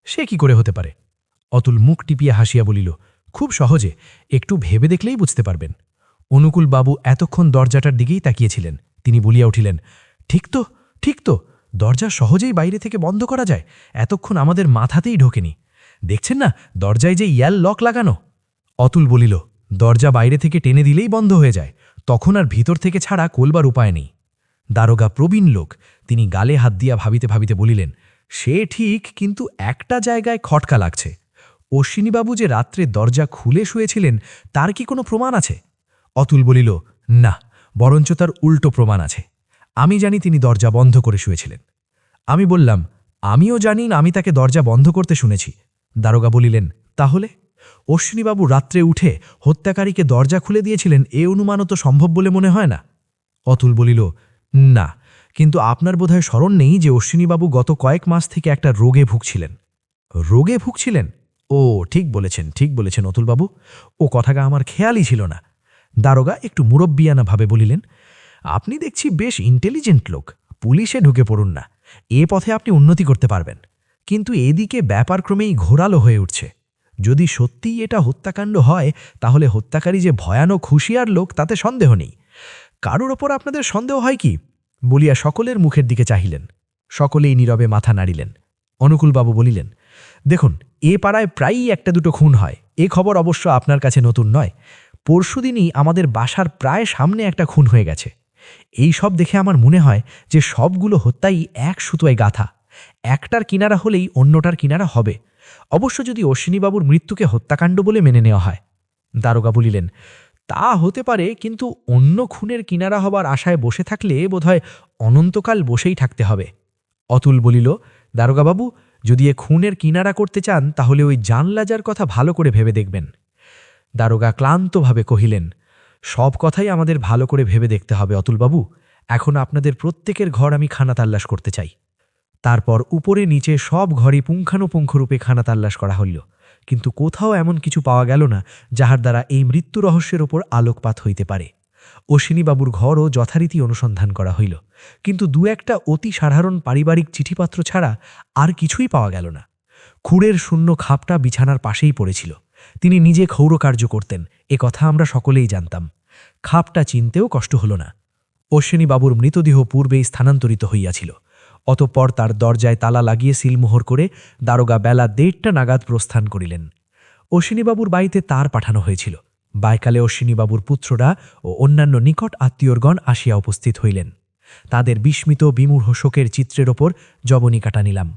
সে কি করে হতে পারে? অতুল মুখ টিপিয়া হাসিয়া বলিল, খুব সহজে, একটু ভেবে দেখলেই বুঝতে পারবেন। অনুকূলবাবু এতক্ষণ দরজাটার দিকেই তাকিয়েছিলেন। তিনি বলিয়া উঠিলেন, ঠিক তো, ঠিক তো, দরজা সহজেই বাইরে থেকে বন্ধ করা যায়, এতক্ষণ আমাদের মাথাতেই ঢোকেনি। দেখছেন না দরজায় যে ইয়াল লক লাগানো? অতুল বলিল, দরজা বাইরে থেকে টেনে দিলেই বন্ধ হয়ে যায়, তখন আর ভিতর থেকে ছাড়া কোলবার উপায় নেই। দারোগা প্রবীণ লোক, তিনি গালে হাত দিয়া ভাবিতে ভাবিতে বলিলেন, সে ঠিক, কিন্তু একটা জায়গায় খটকা লাগছে। অশ্বিনীবাবু যে রাত্রে দরজা খুলে শুয়েছিলেন তার কি কোনো প্রমাণ আছে? অতুল বলিল, না, বরঞ্চ তার উল্টো প্রমাণ আছে। আমি জানি তিনি দরজা বন্ধ করে শুয়েছিলেন। আমি বললাম, আমিও জানি না, আমি তাকে দরজা বন্ধ করতে শুনেছি। দারোগা বলিলেন, তাহলে? অশ্বিনীবাবু রাত্রে উঠে হত্যাকারীকে দরজা খুলে দিয়েছিলেন, এ অনুমানও তো সম্ভব বলে মনে হয় না। অতুল বলিল, না, কিন্তু আপনার বোধহয় স্মরণ নেই যে অশ্বিনীবাবু গত কয়েক মাস থেকে একটা রোগে ভুগছিলেন। রোগে ভুগছিলেন? ও, ঠিক বলেছেন অতুলবাবু, ও কথাটা আমার খেয়ালই ছিল না। দারোগা একটু মুরব্বিয়ানা ভাবে বলিলেন, আপনি দেখছি বেশ ইন্টেলিজেন্ট লোক, পুলিশে ঢুকে পড়ুন না, এ পথে আপনি উন্নতি করতে পারবেন। কিন্তু এদিকে ব্যাপার ক্রমেই ঘোরালো হয়ে উঠছে। যদি সত্যিই এটা হত্যাকাণ্ড হয়, তাহলে হত্যাকারী যে ভয়ানক হুঁশিয়ার লোক তাতে সন্দেহ নেই। কারোর ওপর আপনাদের সন্দেহ হয় কি? বলিয়া সকলের মুখের দিকে চাহিলেন। সকলেই নীরবে মাথা নাড়িলেন। অনুকূলবাবু বলিলেন, দেখুন, এ পাড়ায় প্রায়ই একটা দুটো খুন হয়, এ খবর অবশ্য আপনার কাছে নতুন নয়। পরশুদিনই আমাদের বাসার প্রায় সামনে একটা খুন হয়ে গেছে। এই সব দেখে আমার মনে হয় যে সবগুলো হত্যাই এক সুতোয় গাথা। একটার কিনারা হলেই অন্যটার কিনারা হবে, অবশ্য যদি অশ্বিনীবাবুর মৃত্যুকে হত্যাকাণ্ড বলে মেনে নেওয়া হয়। দারোগা বলিলেন, তা হতে পারে, কিন্তু অন্য খুনের কিনারা হবার আশায় বসে থাকলে বোধহয় অনন্তকাল বসেই থাকতে হবে। অতুল বলিল, দারোগাবাবু, যদি এ খুনের কিনারা করতে চান তাহলে ওই জানলাজার কথা ভালো করে ভেবে দেখবেন। দারোগা ক্লান্তভাবে কহিলেন, সব কথাই আমাদের ভালো করে ভেবে দেখতে হবে অতুলবাবু। এখন আপনাদের প্রত্যেকের ঘর আমি খানা তাল্লাশ করতে চাই। তারপর উপরে নিচে সব ঘরই পুঙ্খানুপুঙ্খরূপে খানা তাল্লাশ করা হইল, কিন্তু কোথাও এমন কিছু পাওয়া গেল না যাহার দ্বারা এই মৃত্যু রহস্যের ওপর আলোকপাত হইতে পারে। অশ্বিনীবাবুর ঘরও যথারীতি অনুসন্ধান করা হইল, কিন্তু দু একটা অতি সাধারণ পারিবারিক চিঠিপত্র ছাড়া আর কিছুই পাওয়া গেল না। খুঁড়ের শূন্য খাপটা বিছানার পাশেই পড়েছিল। তিনি নিজে ক্ষৌরকার্য করতেন, এ কথা আমরা সকলেই জানতাম। খাপটা চিনতেও কষ্ট হল না। অশ্বিনীবাবুর মৃতদেহ পূর্বেই স্থানান্তরিত হইয়াছিল। অতঃপর তার দরজায় তালা লাগিয়ে সিলমোহর করে দারোগা বেলা 1:30 নাগাদ প্রস্থান করিলেন। অশ্বিনীবাবুর বাড়িতে তার পাঠানো হয়েছিল। বাইকালে অশ্বিনীবাবুর পুত্ররা ও অন্যান্য নিকট আত্মীয়গণ আসিয়া উপস্থিত হইলেন। তাদের বিস্মিত বিমূঢ় শোকের চিত্রের ওপর জবনিকাটা নিলাম।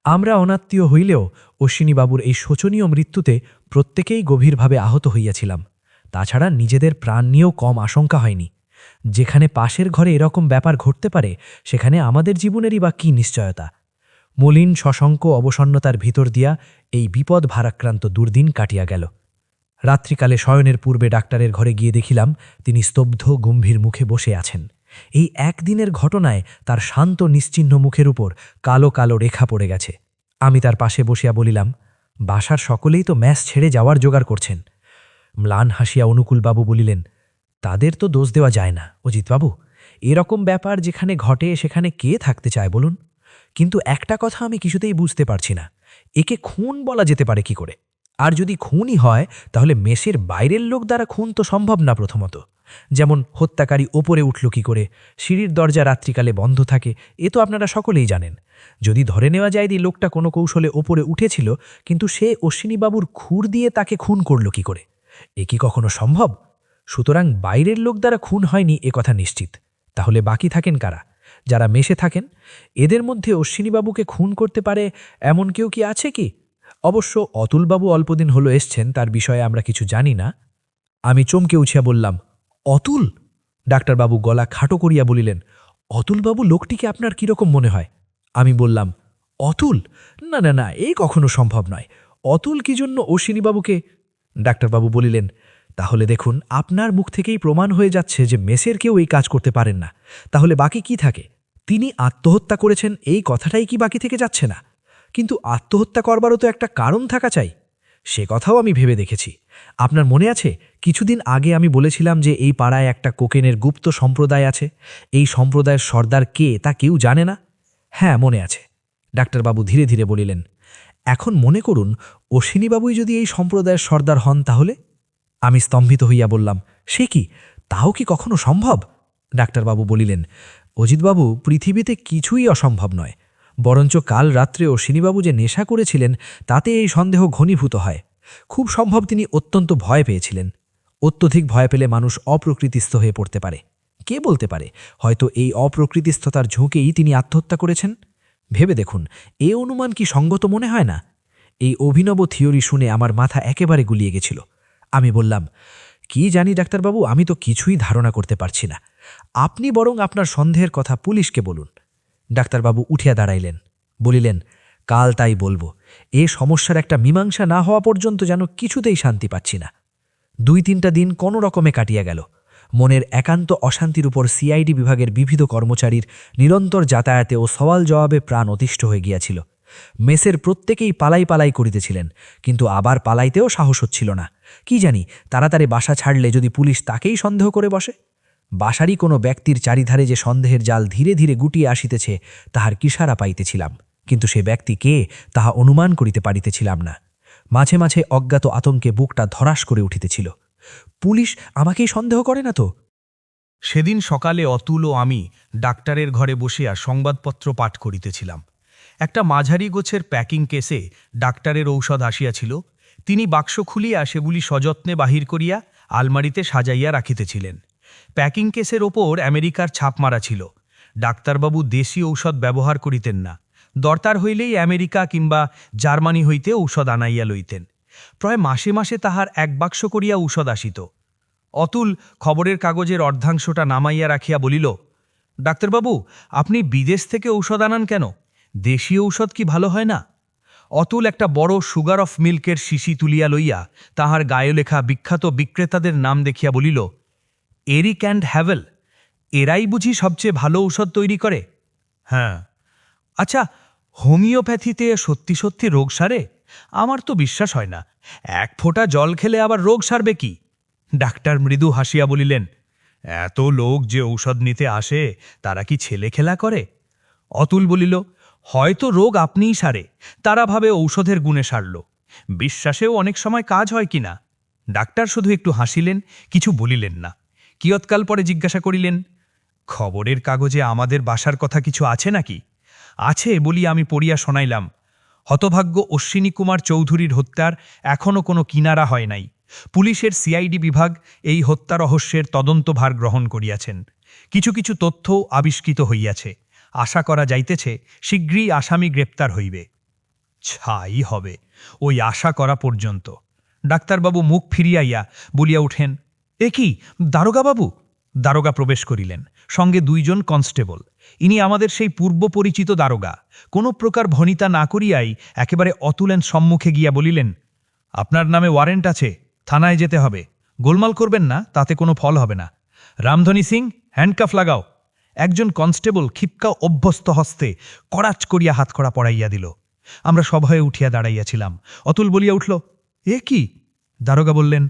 আমরা অনাত্মীয় হইলেও অশ্বিনীবাবুর এই শোচনীয় মৃত্যুতে প্রত্যেকেই গভীরভাবে আহত হইয়াছিলাম। তাছাড়া নিজেদের প্রাণ নিয়েও কম আশঙ্কা হয়নি। যেখানে পাশের ঘরে এরকম ব্যাপার ঘটতে পারে সেখানে আমাদের জীবনেরই বা কী নিশ্চয়তা। মলিন শশঙ্ক অবসন্নতার ভিতর দিয়া এই বিপদ ভারাক্রান্ত দুর্দিন কাটিয়া গেল। রাত্রিকালে শয়নের পূর্বে ডাক্তারের ঘরে গিয়ে দেখিলাম তিনি স্তব্ধ গম্ভীর মুখে বসে আছেন। এই একদিনের ঘটনায় তার শান্ত নিশ্চিহ্ন মুখের উপর কালো কালো রেখা পড়ে গেছে। আমি তার পাশে বসিয়া বলিলাম, বাসার সকলেই তো ম্যাস ছেড়ে যাওয়ার জোগাড় করছেন। ম্লান হাসিয়া অনুকূলবাবু বলিলেন, তাদের তো দোষ দেওয়া যায় না অজিতবাবু। এরকম ব্যাপার যেখানে ঘটে সেখানে কে থাকতে চায় বলুন? কিন্তু একটা কথা আমি কিছুতেই বুঝতে পারছি না, একে খুন বলা যেতে পারে কি করে? আর যদি খুনই হয় তাহলে মেসের বাইরের লোক দ্বারা খুন তো সম্ভব না। প্রথমত, যেমন হত্যাকারী ওপরে উঠল কি করে, সিঁড়ির দরজা রাত্রিকালে বন্ধ থাকে, এ তো আপনারা সকলেই জানেন। যদি ধরে নেওয়া যায় যে লোকটা কোনো কৌশলে ওপরে উঠেছিল, কিন্তু সে অশ্বিনীবাবুর খুর দিয়ে তাকে খুন করল কি করে? এ কি কখনো সম্ভব? সুতরাং বাইরের লোক দ্বারা খুন হয়নি এ কথা নিশ্চিত। তাহলে বাকি থাকেন কারা? যারা মেসে থাকেন। এদের মধ্যে অশ্বিনীবাবুকে খুন করতে পারে এমন কেউ কি আছে কি? অবশ্য অতুলবাবু অল্পদিন হলো এসছেন, তার বিষয়ে আমরা কিছু জানি না। আমি চমকে উঠিয়া বললাম, অতুল? ডাক্তারবাবু গলা খাটো করিয়া বলিলেন, অতুলবাবু লোকটিকে আপনার কীরকম মনে হয়? আমি বললাম, অতুল? না না না, এই কখনো সম্ভব নয়। অতুল কি জন্য অশ্বিনীবাবুকে? ডাক্তারবাবু বলিলেন, তাহলে দেখুন, আপনার মুখ থেকেই প্রমাণ হয়ে যাচ্ছে যে মেসের কেউ এই কাজ করতে পারেন না। তাহলে বাকি কি থাকে? তিনি আত্মহত্যা করেছেন এই কথাটাই কি বাকি থেকে যাচ্ছে না? কিন্তু আত্মহত্যা করবারও তো একটা কারণ থাকা চাই। সে কথাও আমি ভেবে দেখেছি। আপনার মনে আছে কিছুদিন আগে আমি বলেছিলাম যে এই পাড়ায় একটা কোকেনের গুপ্ত সম্প্রদায় আছে। এই সম্প্রদায়ের সর্দার কে তা কেউ জানে না? হ্যাঁ, মনে আছে। ডাক্তারবাবু ধীরে ধীরে বলিলেন, এখন মনে করুন অশ্বিনীবাবুই যদি এই সম্প্রদায়ের সর্দার হন তাহলে? আমি স্তম্ভিত হইয়া বললাম, সে কি? তাও কি কখনো সম্ভব? ডাক্তারবাবু বলিলেন, অজিতবাবু, পৃথিবীতে কিছুই অসম্ভব নয়। বরঞ্চ কাল রাত্রে অশ্বিনীবাবু যে নেশা করেছিলেন তাতে এই সন্দেহ ঘনীভূত হয়। খুব সম্ভব তিনি অত্যন্ত ভয় পেয়েছিলেন। অত্যধিক ভয় পেলে মানুষ অপ্রকৃতিস্থ হয়ে পড়তে পারে। কে বলতে পারে, হয়তো এই অপ্রকৃতিস্থতার ঝোঁকেই তিনি আত্মহত্যা করেছেন। ভেবে দেখুন, এ অনুমান কি সঙ্গত মনে হয় না? এই অভিনব থিওরি শুনে আমার মাথা একেবারে গুলিয়ে গেছিল। আমি বললাম, কি জানি ডাক্তারবাবু, আমি তো কিছুই ধারণা করতে পারছি না। আপনি বরং আপনার সন্দেহের কথা পুলিশকে বলুন। ডাক্তারবাবু উঠিয়া দাঁড়াইলেন, বলিলেন, কাল তাই বলবো। এ সমস্যার একটা মীমাংসা না হওয়া পর্যন্ত যেন কিছুতেই শান্তি পাচ্ছি না। 2-3টা দিন কোনো রকমে কাটিয়া গেল। মনের একান্ত অশান্তির উপর সিআইডি বিভাগের বিবিধ কর্মচারীর নিরন্তর যাতায়াতে ও সওয়াল জবাবে প্রাণ অতিষ্ঠ হয়ে গিয়াছিল। মেসের প্রত্যেকেই পালাই পালাই করিতেছিলেন, কিন্তু আবার পালাইতেও সাহস হচ্ছিল না। কি জানি, তাড়াতাড়ি বাসা ছাড়লে যদি পুলিশ তাকেই সন্দেহ করে বসে। বাসারই কোনো ব্যক্তির চারিধারে যে সন্দেহের জাল ধীরে ধীরে গুটিয়ে আসিতেছে তাহার কিশারা পাইতেছিলাম, কিন্তু সে ব্যক্তি কে তাহা অনুমান করিতে পারিতেছিলাম না। মাঝে মাঝে অজ্ঞাত আতঙ্কে বুকটা ধরাস করে উঠিতেছিল। পুলিশ আমাকেই সন্দেহ করে না তো? সেদিন সকালে অতুল ও আমি ডাক্তারের ঘরে বসিয়া সংবাদপত্র পাঠ করিতেছিলাম। একটা মাঝারি গোছের প্যাকিং কেসে ডাক্তারের ঔষধ আসিয়াছিল। তিনি বাক্স খুলিয়া সেগুলি সযত্নে বাহির করিয়া আলমারিতে সাজাইয়া রাখিতেছিলেন। প্যাকিং কেসের ওপর আমেরিকার ছাপ মারা ছিল। ডাক্তারবাবু দেশি ঔষধ ব্যবহার করিতেন না। দরকার হইলেই আমেরিকা কিংবা জার্মানি হইতে ঔষধ আনাইয়া লইতেন। প্রায় মাসে মাসে তাহার 1 বাক্স করিয়া ঔষধ আসিত। অতুল খবরের কাগজের অর্ধাংশটা নামাইয়া রাখিয়া বলিল, ডাক্তারবাবু, আপনি বিদেশ থেকে ঔষধ আনান কেন? দেশি ঔষধ কি ভালো হয় না? অতুল একটা বড় সুগার অফ মিল্কের শিশি তুলিয়া লইয়া তাহার গায়ে লেখা বিখ্যাত বিক্রেতাদের নাম দেখিয়া বলিল, এরিক অ্যান্ড হ্যাভেল, এরাই বুঝি সবচেয়ে ভালো ঔষধ তৈরি করে? হ্যাঁ। আচ্ছা, হোমিওপ্যাথিতে সত্যি সত্যি রোগ সারে? আমার তো বিশ্বাস হয় না। 1 ফোঁটা জল খেলে আবার রোগ সারবে কি? ডাক্তার মৃদু হাসিয়া বলিলেন, এত লোক যে ঔষধ নিতে আসে তারা কি ছেলে খেলা করে? অতুল বলিল, হয়তো রোগ আপনিই সারে, তারা ভাবে ঔষধের গুণে সারল। বিশ্বাসেও অনেক সময় কাজ হয় কিনা। ডাক্তার শুধু একটু হাসিলেন, কিছু বলিলেন না। কিয়ৎকাল পরে জিজ্ঞাসা করিলেন, খবরের কাগজে আমাদের বাসার কথা কিছু আছে নাকি? আছে বলিয়া আমি পড়িয়া শোনাইলাম। হতভাগ্য অশ্বিনী কুমার চৌধুরীর হত্যার এখনও কোনো কিনারা হয় নাই। পুলিশের সিআইডি বিভাগ এই হত্যা রহস্যের তদন্তভার গ্রহণ করিয়াছেন। কিছু কিছু তথ্যও আবিষ্কৃত হইয়াছে। আশা করা যাইতেছে শীঘ্রই আসামি গ্রেপ্তার হইবে। ছাই হবে ওই আশা করা পর্যন্ত। ডাক্তারবাবু মুখ ফিরিয়াইয়া বলিয়া উঠেন, এ কি দারোগাবাবু? দারোগা প্রবেশ করিলেন, সঙ্গে 2 জন কনস্টেবল। ইনি আমাদের সেই পূর্ব পরিচিত দারোগা। কোনো প্রকার ভনিতা না করিয়াই একেবারে অতুলেন সম্মুখে গিয়া বলিলেন, আপনার নামে ওয়ারেন্ট আছে, থানায় যেতে হবে। গোলমাল করবেন না, তাতে কোনো ফল হবে না। রামধনী সিং, হ্যান্ডকাফ লাগাও। একজন কনস্টেবল ক্ষিপ্কা অভ্যস্ত হস্তে কড়াচ করিয়া হাতকড়া পড়াইয়া দিল। আমরা সভয়ে উঠিয়া দাঁড়াইয়াছিলাম। অতুল বলিয়া উঠল, এ কি? দারোগা বললেন,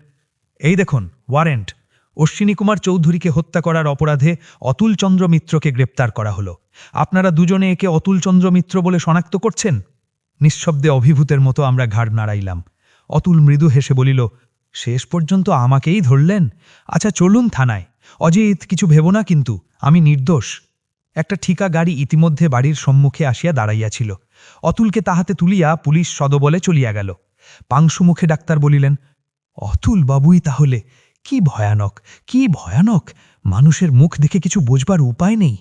এই দেখুন ওয়ারেন্ট। অশ্বিনী কুমার চৌধুরীকে হত্যা করার অপরাধে অতুল চন্দ্র মিত্রকে গ্রেপ্তার করা হলো। আপনারা দুজনে একে অতুল চন্দ্র মিত্র বলে শনাক্ত করছেন? নিঃশব্দে অভিভূতের মতো আমরা ঘাড় নাড়াইলাম। অতুল মৃদু হেসে বলিল, শেষ পর্যন্ত আমাকেই ধরলেন? আচ্ছা চলুন থানায়। অজিত, কিছু ভেব না কিন্তু, আমি নির্দোষ। একটা ঠিকা গাড়ি ইতিমধ্যে বাড়ির সম্মুখে আসিয়া দাঁড়াইয়াছিল। অতুলকে তাহাতে তুলিয়া পুলিশ সদবলে চলিয়া গেল। পাংশুমুখে ডাক্তার বলিলেন, অতুল বাবুই তাহলে? কি ভয়ানক, কি ভয়ানক! মানুষের মুখ দেখে কিছু বোঝবার উপায় নেই।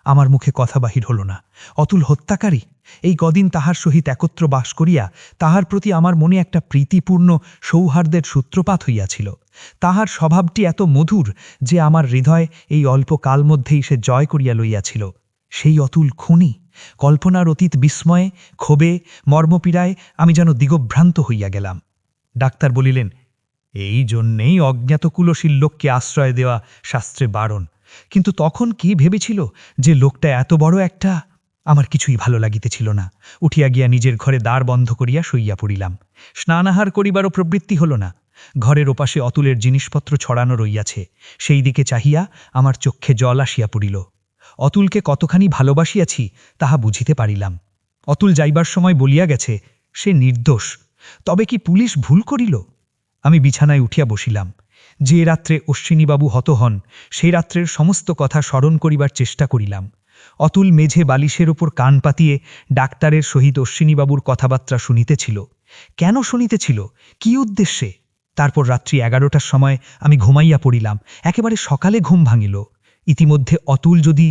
আমার মুখে কথা বাহির হল না। অতুল হত্যাকারী। এই কদিন তাহার সহিত একত্র বাস করিয়া তাহার প্রতি আমার মনে একটা প্রীতিপূর্ণ সৌহার্দ্যের সূত্রপাত হইয়াছিল। তাহার স্বভাবটি এত মধুর যে আমার হৃদয় এই অল্প কাল মধ্যেই সে জয় করিয়া লইয়াছিল। সেই অতুল খুনি। কল্পনার অতীত বিস্ময়ে, ক্ষোভে, মর্মপীড়ায় আমি যেন দিগভ্রান্ত হইয়া গেলাম। ডাক্তার বলিলেন, এই জন্যেই অজ্ঞাত কুলশীল লোককে আশ্রয় দেওয়া শাস্ত্রে বারণ। কিন্তু তখন কি ভেবেছিল যে লোকটা এত বড় একটা? আমার কিছুই ভালো লাগিতেছিল না। উঠিয়া গিয়া নিজের ঘরে দ্বার বন্ধ করিয়া শুইয়া পড়িলাম। স্নানাহার করিবারও প্রবৃত্তি হল না। ঘরের ওপাশে অতুলের জিনিসপত্র ছড়ানো রইয়াছে। সেই দিকে চাহিয়া আমার চক্ষে জল আসিয়া পড়িল। অতুলকে কতখানি ভালোবাসিয়াছি তাহা বুঝিতে পারিলাম। অতুল যাইবার সময় বলিয়া গেছে সে নির্দোষ। তবে কি পুলিশ ভুল করিল? আমি বিছানায় উঠিয়া বসিলাম। যে রাত্রে অশ্বিনীবাবু হত হন সেই রাত্রের সমস্ত কথা স্মরণ করিবার চেষ্টা করিলাম। অতুল মেঝে বালিশের ওপর কান পাতিয়ে ডাক্তারের সহিত অশ্বিনীবাবুর কথাবার্তা শুনিতেছিল। কেন শুনিতেছিল? কি উদ্দেশ্যে? তারপর রাত্রি 11টার সময় আমি ঘুমাইয়া পড়িলাম। একেবারে সকালে ঘুম ভাঙিল। ইতিমধ্যে অতুল যদি...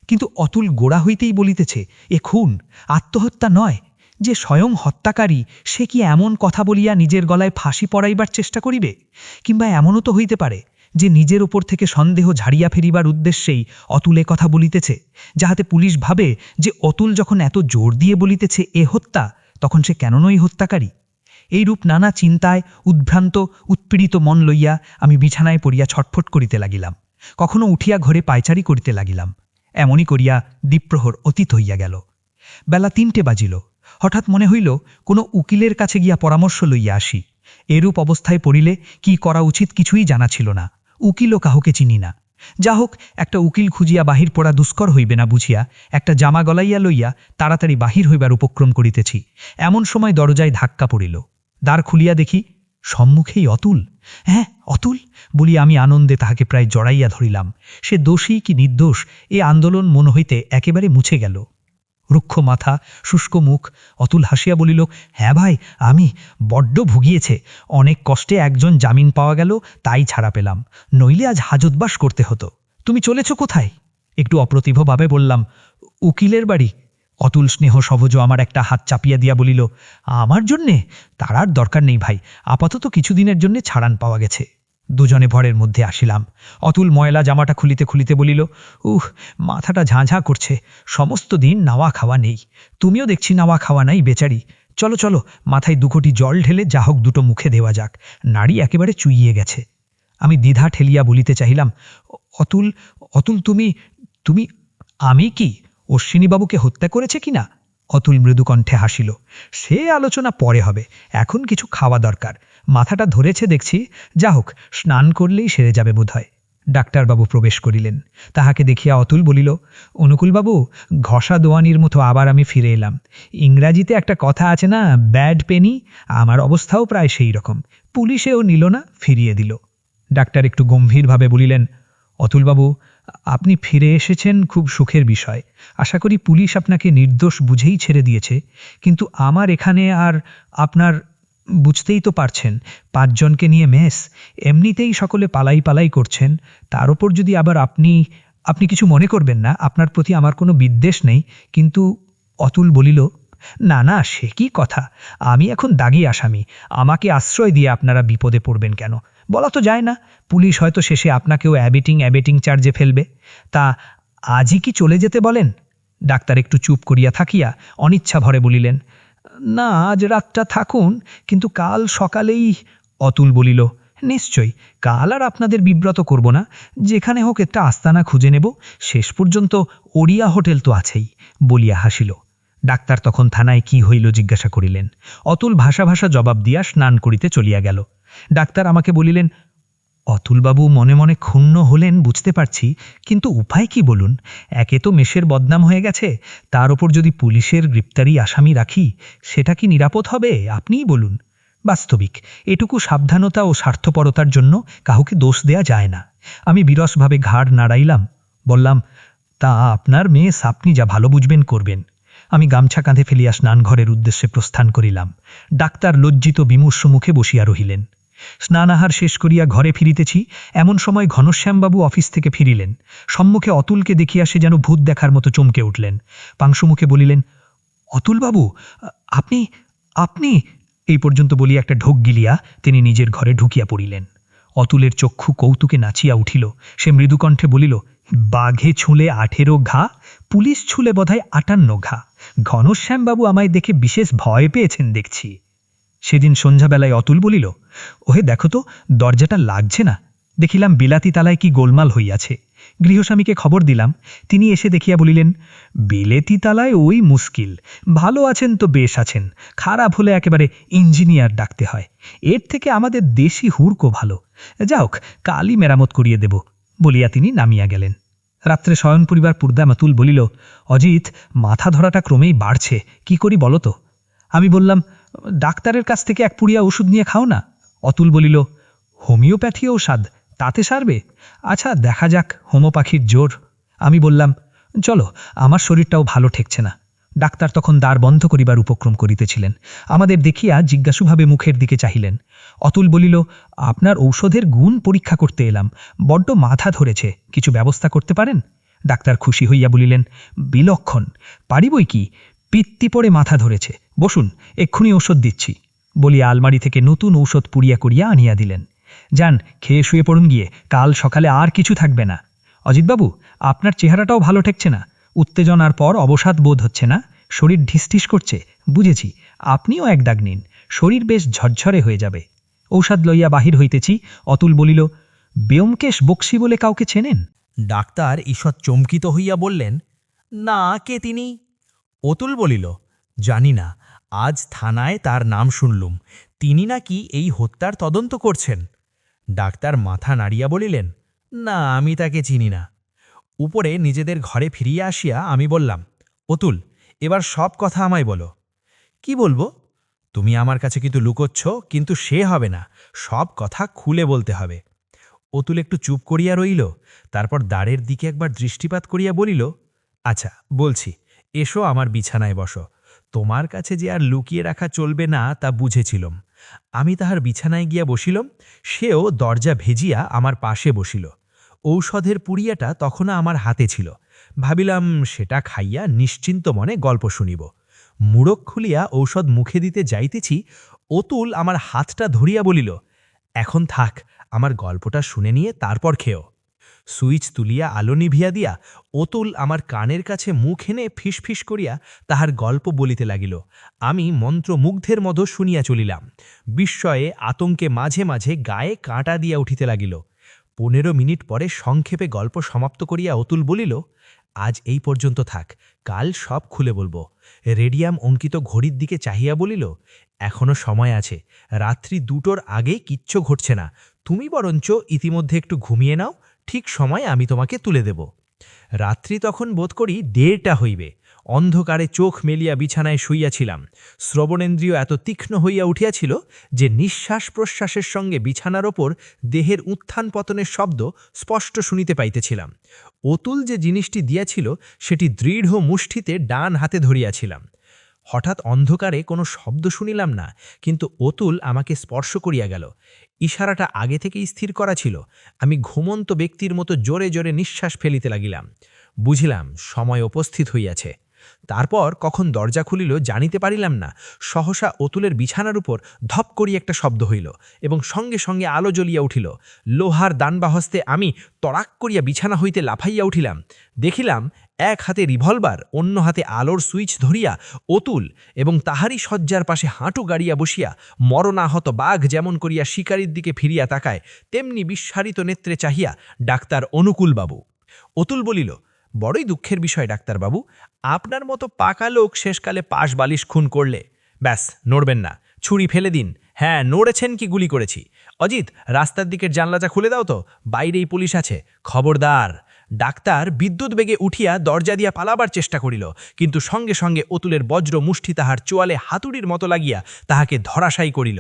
কিন্তু অতুল গোড়া হইতেই বলিতেছে এ খুন, আত্মহত্যা নয়। যে স্বয়ং হত্যাকারী সে কি এমন কথা বলিয়া নিজের গলায় ফাঁসি পড়াইবার চেষ্টা করিবে? কিংবা এমনও তো হইতে পারে যে নিজের ওপর থেকে সন্দেহ ঝাড়িয়া ফেরিবার উদ্দেশ্যেই অতুলে কথা বলিতেছে, যাহাতে পুলিশ ভাবে যে অতুল যখন এত জোর দিয়ে বলিতেছে এ হত্যা, তখন সে কেন নয় হত্যাকারী। এইরূপ নানা চিন্তায় উদ্ভ্রান্ত উৎপীড়িত মন লইয়া আমি বিছানায় পড়িয়া ছটফট করিতে লাগিলাম। কখনো উঠিয়া ঘরে পায়চারি করিতে লাগিলাম। এমনই করিয়া দ্বীপ্রহর অতীত হইয়া গেল। বেলা 3টে বাজিল। হঠাৎ মনে হইল কোনো উকিলের কাছে গিয়া পরামর্শ লইয়া আসি। এরূপ অবস্থায় পড়িলে কি করা উচিত কিছুই জানা ছিল না। উকিলও কাহকে চিনি না। যা হোক, একটা উকিল খুঁজিয়া বাহির পড়া দুষ্কর হইবে না বুঝিয়া একটা জামা গলাইয়া লইয়া তাড়াতাড়ি বাহির হইবার উপক্রম করিতেছি। এমন সময় দরজায় ধাক্কা পড়িল। দ্বার খুলিয়া দেখি সম্মুখেই অতুল। হ্যাঁ, অতুল বলিয়া আমি আনন্দে তাহাকে প্রায় জড়াইয়া ধরিলাম। সে দোষী কি নির্দোষ এ আন্দোলন মন হইতে একেবারে মুছে গেল। রুক্ষ মাথা, শুষ্ক মুখ। অতুল হাসিয়া বলিল, হ্যাঁ ভাই, আমি বড্ড ভুগিয়েছে। অনেক কষ্টে একজন জামিন পাওয়া গেল, তাই ছাড়া পেলাম, নইলে আজ হাজতবাস করতে হতো। তুমি চলেছ কোথায়? একটু অপ্রতিভভাবে বললাম, উকিলের বাড়ি। অতুল স্নেহ সহজ আমার একটা হাত চাপিয়া দিয়া বলিল, আমার জন্যে? তার আর দরকার নেই ভাই, আপাতত কিছুদিনের জন্যে ছাড়ান পাওয়া গেছে। দুজনে ভরের মধ্যে আসিলাম। অতুল ময়লা জামাটা খুলিতে খুলিতে বলিল, মাথাটা ঝাঁঝা করছে, সমস্ত দিন নাওয়া খাওয়া নেই। তুমিও দেখছি নাওয়া খাওয়া নাই বেচারি। চলো চলো, মাথায় 2 কোটি জল ঢেলে যা হোক 2টো মুখে দেওয়া যাক, নাড়ি একেবারে চুইয়ে গেছে। আমি দ্বিধা ঠেলিয়া বলিতে চাহিলাম, অতুল অতুল তুমি তুমি আমি কি অশ্বিনীবাবুকে হত্যা করেছে কিনা? অতুল মৃদুকণ্ঠে হাসিল, সে আলোচনা পরে হবে, এখন কিছু খাওয়া দরকার। মাথাটা ধরেছে দেখছি, যা হোক স্নান করলেই সেরে যাবে বোধহয়। ডাক্তারবাবু প্রবেশ করিলেন। তাহাকে দেখিয়া অতুল বলিল, অনুকূলবাবু, ঘষা দোয়ানির মতো আবার আমি ফিরে এলাম। ইংরাজিতে একটা কথা আছে না, ব্যাড পেনি? আমার অবস্থাও প্রায় সেই রকম। পুলিশেও নিল না, ফিরিয়ে দিল। ডাক্তার একটু গম্ভীরভাবে বলিলেন, অতুলবাবু, আপনি ফিরে এসেছেন খুব সুখের বিষয়। আশা করি পুলিশ আপনাকে নির্দোষ বুঝেই ছেড়ে দিয়েছে। কিন্তু আমার এখানে আর আপনার বুঝতেই তো পারছেন, ৫ জনকে নিয়ে মেস, এমনিতেই সকলে পালাই পালাই করছেন। তার ওপর যদি আবার আপনি কিছু মনে করবেন না, আপনার প্রতি আমার কোনো বিদ্বেষ নেই। কিন্তু অতুল বলিল, না না, সে কি কথা, আমি এখন দাগী আসামি, আমাকে আশ্রয় দিয়ে আপনারা বিপদে পড়বেন কেন? বলা তো যায় না, পুলিশ হয়তো শেষে আপনাকেও অ্যাবেটিং চার্জে ফেলবে। তা আজই কি চলে যেতে বলেন? ডাক্তার একটু চুপ করিয়া থাকিয়া অনিচ্ছা ভরে বলিলেন, না, আজ রাতটা থাকুন, কিন্তু কাল সকালেই। অতুল বলিল, নিশ্চয়ই, কাল আর আপনাদের বিব্রত করব না, যেখানে হোক একটা আস্তানা খুঁজে নেব, শেষ পর্যন্ত ওড়িয়া হোটেল তো আছেই, বলিয়া হাসিল। ডাক্তার তখন থানায় কি হইল জিজ্ঞাসা করিলেন। অতুল ভাষা ভাষা জবাব দিয়া স্নান করিতে চলিয়া গেল। ডাক্তার আমাকে বলিলেন, অতুলবাবু মনে মনে ক্ষুণ্ণ হলেন বুঝতে পারছি, কিন্তু উপায় কি বলুন? একে তো মেষের বদনাম হয়ে গেছে, তার ওপর যদি পুলিশের গ্রেপ্তারি আসামি রাখি, সেটা কি নিরাপদ হবে আপনিই বলুন? বাস্তবিক এটুকু সাবধানতা ও স্বার্থপরতার জন্য কাউকে দোষ দেয়া যায় না। আমি বিরসভাবে ঘাড় নাড়াইলাম, বললাম, তা আপনার মেয়ে আপনি যা ভালো বুঝবেন করবেন। আমি গামছা কাঁধে ফেলিয়া স্নানঘরের উদ্দেশ্যে প্রস্থান করিলাম। ডাক্তার লজ্জিত বিমর্ষ মুখে বসিয়া রহিলেন। স্নানাহার শেষ করিয়া ঘরে ফিরিতেছি, এমন সময় ঘনশ্যামবাবু অফিস থেকে ফিরিলেন। সম্মুখে অতুলকে দেখিয়া সে যেন ভূত দেখার মতো চমকে উঠলেন। পাংশুমুখে বলিলেন, অতুলবাবু, আপনি আপনি এই পর্যন্ত বলিয়া একটা ঢোক গিলিয়া তিনি নিজের ঘরে ঢুকিয়া পড়িলেন। অতুলের চক্ষু কৌতুকে নাচিয়া উঠিল। সে মৃদুকণ্ঠে বলিল, বাঘে ছুঁলে 18 ঘা, পুলিশ ছুঁলে বোধহয় 58 ঘা। ঘনশ্যামবাবু আমায় দেখে বিশেষ ভয় পেয়েছেন দেখছি। সেদিন সন্ধ্যাবেলায় অতুল বলিল, ওহে দেখো তো, দরজাটা লাগছে না। দেখিলাম বিলাতি তালায় কি গোলমাল হইয়াছে। গৃহস্বামীকে খবর দিলাম। তিনি এসে দেখিয়া বলিলেন, বিলেতি তালায় ওই মুশকিল, ভালো আছেন তো বেশ আছেন, খারাপ হলে একেবারে ইঞ্জিনিয়ার ডাকতে হয়। এর থেকে আমাদের দেশি হুড়কো ভালো, যাওক, কালই মেরামত করিয়ে দেব, বলিয়া তিনি নামিয়া গেলেন। রাত্রে শয়ন পরিবার পূর্দামাতুল বলিল, অজিত, মাথা ধরাটা ক্রমেই বাড়ছে, কি করি বলো তো? আমি বললাম, ডাক্তারের কাছ থেকে এক পুড়িয়া ওষুধ নিয়ে খাও না। অতুল বলিল, হোমিওপ্যাথি ঔষধ, তাতে সারবে? আচ্ছা, দেখা যাক হোমোপাখির জোর। আমি বললাম, চলো, আমার শরীরটাও ভালো ঠেকছে না। ডাক্তার তখন দ্বার বন্ধ করিবার উপক্রম করিতেছিলেন। আমাদের দেখিয়া জিজ্ঞাসুভাবে মুখের দিকে চাহিলেন। অতুল বলিল, আপনার ঔষধের গুণ পরীক্ষা করতে এলাম, বড্ড মাথা ধরেছে, কিছু ব্যবস্থা করতে পারেন? ডাক্তার খুশি হইয়া বলিলেন, বিলক্ষণ, পারিবই কি, পিত্তি পড়ে মাথা ধরেছে, বসুন, এক্ষুনি ঔষধ দিচ্ছি, বলিয়া আলমারি থেকে নতুন ঔষধ পুড়িয়া করিয়া আনিয়া দিলেন। যান, খেয়ে শুয়ে পড়ুন গিয়ে, কাল সকালে আর কিছু থাকবে না। অজিতবাবু, আপনার চেহারাটাও ভালো ঠেকছে না, উত্তেজনার পর অবসাদ বোধ হচ্ছে না, শরীর ঢিসঢিস করছে, বুঝেছি, আপনিও এক দাগ নিন, শরীর বেশ ঝরঝরে হয়ে যাবে। ঔষধ লইয়া বাহির হইতেছি, অতুল বলিল, ব্যোমকেশ বক্সি বলে কাউকে চেনেন? ডাক্তার ঈষৎ চমকিত হইয়া বললেন, না, কে তিনি? অতুল বলিল, জানি না, আজ থানায় তার নাম শুনলুম, তিনি নাকি এই হত্যার তদন্ত করছেন। ডাক্তার মাথা নাড়িয়া বলিলেন, না, আমি তাকে চিনি না। উপরে নিজেদের ঘরে ফিরিয়া আসিয়া আমি বললাম, অতুল, এবার সব কথা আমায় বলো। কি বলবো? তুমি আমার কাছে কিন্তু লুকোচ্ছ, কিন্তু সে হবে না, সব কথা খুলে বলতে হবে। অতুল একটু চুপ করিয়া রইল, তারপর দ্বারের দিকে একবার দৃষ্টিপাত করিয়া বলিল, আচ্ছা, বলছি, এসো আমার বিছানায় বসো। তোমার কাছে যে আর লুকিয়ে রাখা চলবে না তা বুঝেছিলাম। আমি তাহার বিছানায় গিয়া বসিলাম, সেও দরজা ভেজিয়া আমার পাশে বসিল। ঔষধের পুড়িয়াটা তখনও আমার হাতে ছিল। ভাবিলাম সেটা খাইয়া নিশ্চিন্ত মনে গল্প শুনিব। মুড়ক খুলিয়া ঔষধ মুখে দিতে যাইতেছি, অতুল আমার হাতটা ধরিয়া বলিল, এখন থাক, আমার গল্পটা শুনে নিয়ে তারপর খেও। সুইচ তুলিয়া আলো নিভিয়া দিয়া অতুল আমার কানের কাছে মুখ এনে ফিসফিস করিয়া তাহার গল্প বলিতে লাগিল। আমি মন্ত্রমুগ্ধের মতো শুনিয়া চলিলাম। বিস্ময়ে আতঙ্কে মাঝে মাঝে গায়ে কাঁটা দিয়া উঠিতে লাগিল। 15 মিনিট পরে সংক্ষেপে গল্প সমাপ্ত করিয়া অতুল বলিল, আজ এই পর্যন্ত থাক, কাল সব খুলে বলবো। রেডিয়াম অঙ্কিত ঘড়ির দিকে চাহিয়া বলিল, এখনো সময় আছে, রাত্রি 2টোর আগে কিচ্ছু ঘটছে না, তুমি বরঞ্চ ইতিমধ্যে একটু ঘুমিয়ে নাও, ঠিক সময় আমি তোমাকে তুলে দেব। রাত্রি তখন বোধ করি 1:30 হইবে। অন্ধকারে চোখ মেলিয়া বিছানায় শুইয়াছিলাম। শ্রবণেন্দ্রিয় এত তীক্ষ্ণ হইয়া উঠিয়াছিল যে নিঃশ্বাস প্রশ্বাসের সঙ্গে বিছানার ওপর দেহের উত্থান পতনের শব্দ স্পষ্ট শুনিতে পাইতেছিলাম। অতুল যে জিনিসটি দিয়াছিল সেটি দৃঢ় মুষ্টিতে ডান হাতে ধরিয়াছিলাম। হঠাৎ অন্ধকারে কোনো শব্দ শুনিলাম না, কিন্তু অতুল আমাকে স্পর্শ করিয়া গেল। ইশারাটা আগে থেকেই স্থির করা ছিল। আমি ঘুমন্ত ব্যক্তির মতো জোরে জোরে নিঃশ্বাস ফেলিতে লাগিলাম। বুঝিলাম সময় উপস্থিত হইয়াছে। তারপর কখন দরজা খুলিল জানিতে পারিলাম না। সহসা অতুলের বিছানার উপর ধপ করি একটা শব্দ হইল এবং সঙ্গে সঙ্গে আলো জ্বলিয়া উঠিল। লোহার দানবাহস্তে আমি তড়াক করিয়া বিছানা হইতে লাফাইয়া উঠিলাম। দেখিলাম এক হাতে রিভলভার, অন্য হাতে আলোর সুইচ ধরিয়া অতুল এবং তাহারই শয্যার পাশে হাঁটু গাড়িয়া বসিয়া মরণাহত বাঘ যেমন করিয়া শিকারীর দিকে ফিরিয়া তাকায় তেমনি বিস্ফারিত নেত্রে চাহিয়া ডাক্তার অনুকূলবাবু। অতুল বলিল, বড়ই দুঃখের বিষয় ডাক্তারবাবু, আপনার মতো পাকা লোক শেষকালে পাশ বালিশ খুন করলে। ব্যাস, নড়বেন না, ছুরি ফেলে দিন। হ্যাঁ, নড়েছেন কি গুলি করেছি? অজিত, রাস্তার দিকের জানলাটা খুলে দাও তো, বাইরেই পুলিশ আছে। খবরদার! ডাক্তার বিদ্যুৎ বেগে উঠিয়া দরজা দিয়া পালাবার চেষ্টা করিল, কিন্তু সঙ্গে সঙ্গে অতুলের বজ্র মুষ্টি তাহার চোয়ালে হাতুড়ির মতো লাগিয়া তাহাকে ধরাশায়ী করিল।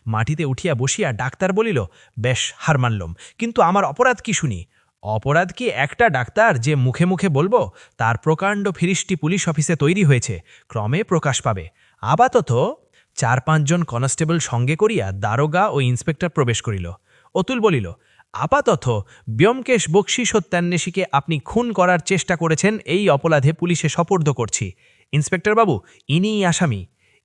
মাটিতে উঠিয়া বসিয়া ডাক্তার বলিল, বেশ, হার মানলুম, কিন্তু আমার অপরাধ কি শুনি? অপরাধ কি একটা ডাক্তার যে মুখে মুখে বলবো? তার প্রকাণ্ড ফিরিস্টি পুলিশ অফিসে তৈরি হয়েছে, ক্রমে প্রকাশ পাবে। আপাতত 4-5 জন কনস্টেবল সঙ্গে করিয়া দারোগা ও ইন্সপেক্টর প্রবেশ করিল। অতুল বলিল, আপাতত ব্যোমকেশ বক্সি সত্যান্বেষীকে আপনি খুন করার চেষ্টা করেছেন, এই অপরাধে পুলিশে সোপর্দ করছি। ইন্সপেক্টর বাবু, ইনিই আসামি।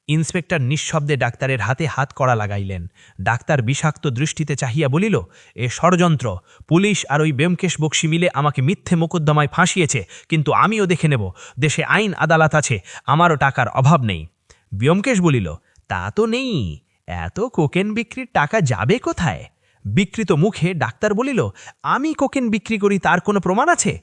ইন্সপেক্টর নিঃশব্দে ডাক্তারের হাতে হাত কড়া লাগাইলেন। ডাক্তার বিষাক্ত দৃষ্টিতে চাহিয়া বলিল, এ ষড়যন্ত্র। পুলিশ আর ওই ব্যোমকেশ বক্সি মিলে আমাকে মিথ্যে মোকদ্দমায় ফাঁসিয়েছে, কিন্তু আমিও দেখে নেব। দেশে আইন আদালত আছে, আমারও টাকার অভাব নেই। ব্যোমকেশ বলিল, তা তো নেই, এত কোকেন বিক্রির টাকা যাবে কোথায়? বিকৃত মুখে ডাক্তার বলিল, আমি কোকেন বিক্রি করি তার কোনো প্রমাণ আছে?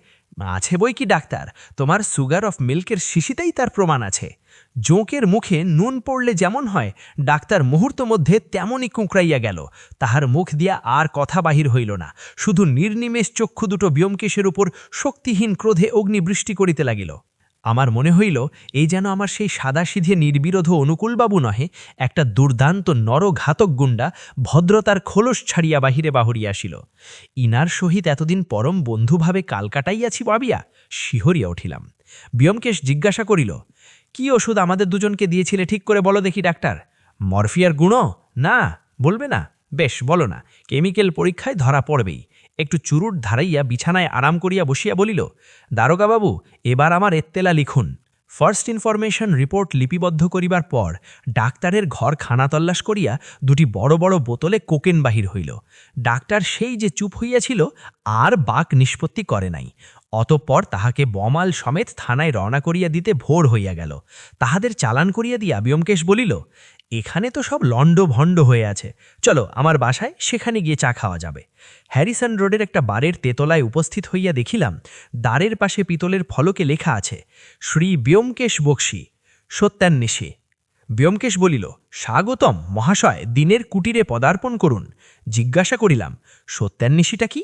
আছে বই কি ডাক্তার, তোমার সুগার অফ মিল্কের শিশিতেই তার প্রমাণ আছে। জোঁকের মুখে নুন পড়লে যেমন হয়, ডাক্তার মুহূর্ত মধ্যে তেমনই কুঁকড়াইয়া গেল। তাহার মুখ দিয়া আর কথা বাহির হইল না, শুধু নির্নিমেষ চক্ষু দুটো ব্যোমকেশের উপর শক্তিহীন ক্রোধে অগ্নিবৃষ্টি করিতে লাগিল। আমার মনে হইল এই যেন আমার সেই সাদাসিধে নির্বিরোধ অনুকূলবাবু নহে, একটা দুর্দান্ত নরঘাতক গুণ্ডা ভদ্রতার খোলস ছাড়িয়া বাহিরে বাহরিয়া আসিল। ইনার সহিত এতদিন পরম বন্ধুভাবে কাল কাটাইয়াছি ভাবিয়া শিহরিয়া উঠিলাম। ব্যোমকেশ জিজ্ঞাসা করিল, কি ওষুধ আমাদের দুজনকে দিয়েছিলে ঠিক করে বলো দেখি ডাক্তার? মরফিয়ার গুঁড়ো? না, বলবে না? বেশ, বলো না, কেমিক্যাল পরীক্ষায় ধরা পড়বেই। একটু চুরুট ধারাইয়া বিছানায় আরাম করিয়া বসিয়া বলিল, দারোগাবাবু, এবার আমার এত্তেলা লিখুন। ফার্স্ট ইনফরমেশন রিপোর্ট লিপিবদ্ধ করিবার পর ডাক্তারের ঘর খানাতল্লাশ করিয়া দুটি বড় বড় বোতলে কোকেন বাহির হইল। ডাক্তার সেই যে চুপ হইয়াছিল, আর বাক নিষ্পত্তি করে নাই। অতঃপর তাহাকে বমাল সমেত থানায় রওনা করিয়া দিতে ভোর হইয়া গেল। তাহাদের চালান করিয়া দিয়া ব্যোমকেশ বলিল, এখানে তো সব লণ্ড ভণ্ড হয়ে আছে, চলো আমার বাসায়, সেখানে গিয়ে চা খাওয়া যাবে। হ্যারিসন রোডের একটা বারের তেতলায় উপস্থিত হইয়া দেখিলাম দ্বারের পাশে পিতলের ফলকে লেখা আছে, শ্রী ব্যোমকেশ বক্সি সত্যান্বেষী। ব্যোমকেশ বলিল, স্বাগতম মহাশয়, দিনের কুটিরে পদার্পণ করুন। জিজ্ঞাসা করিলাম, সত্যান্বেষীটা কি?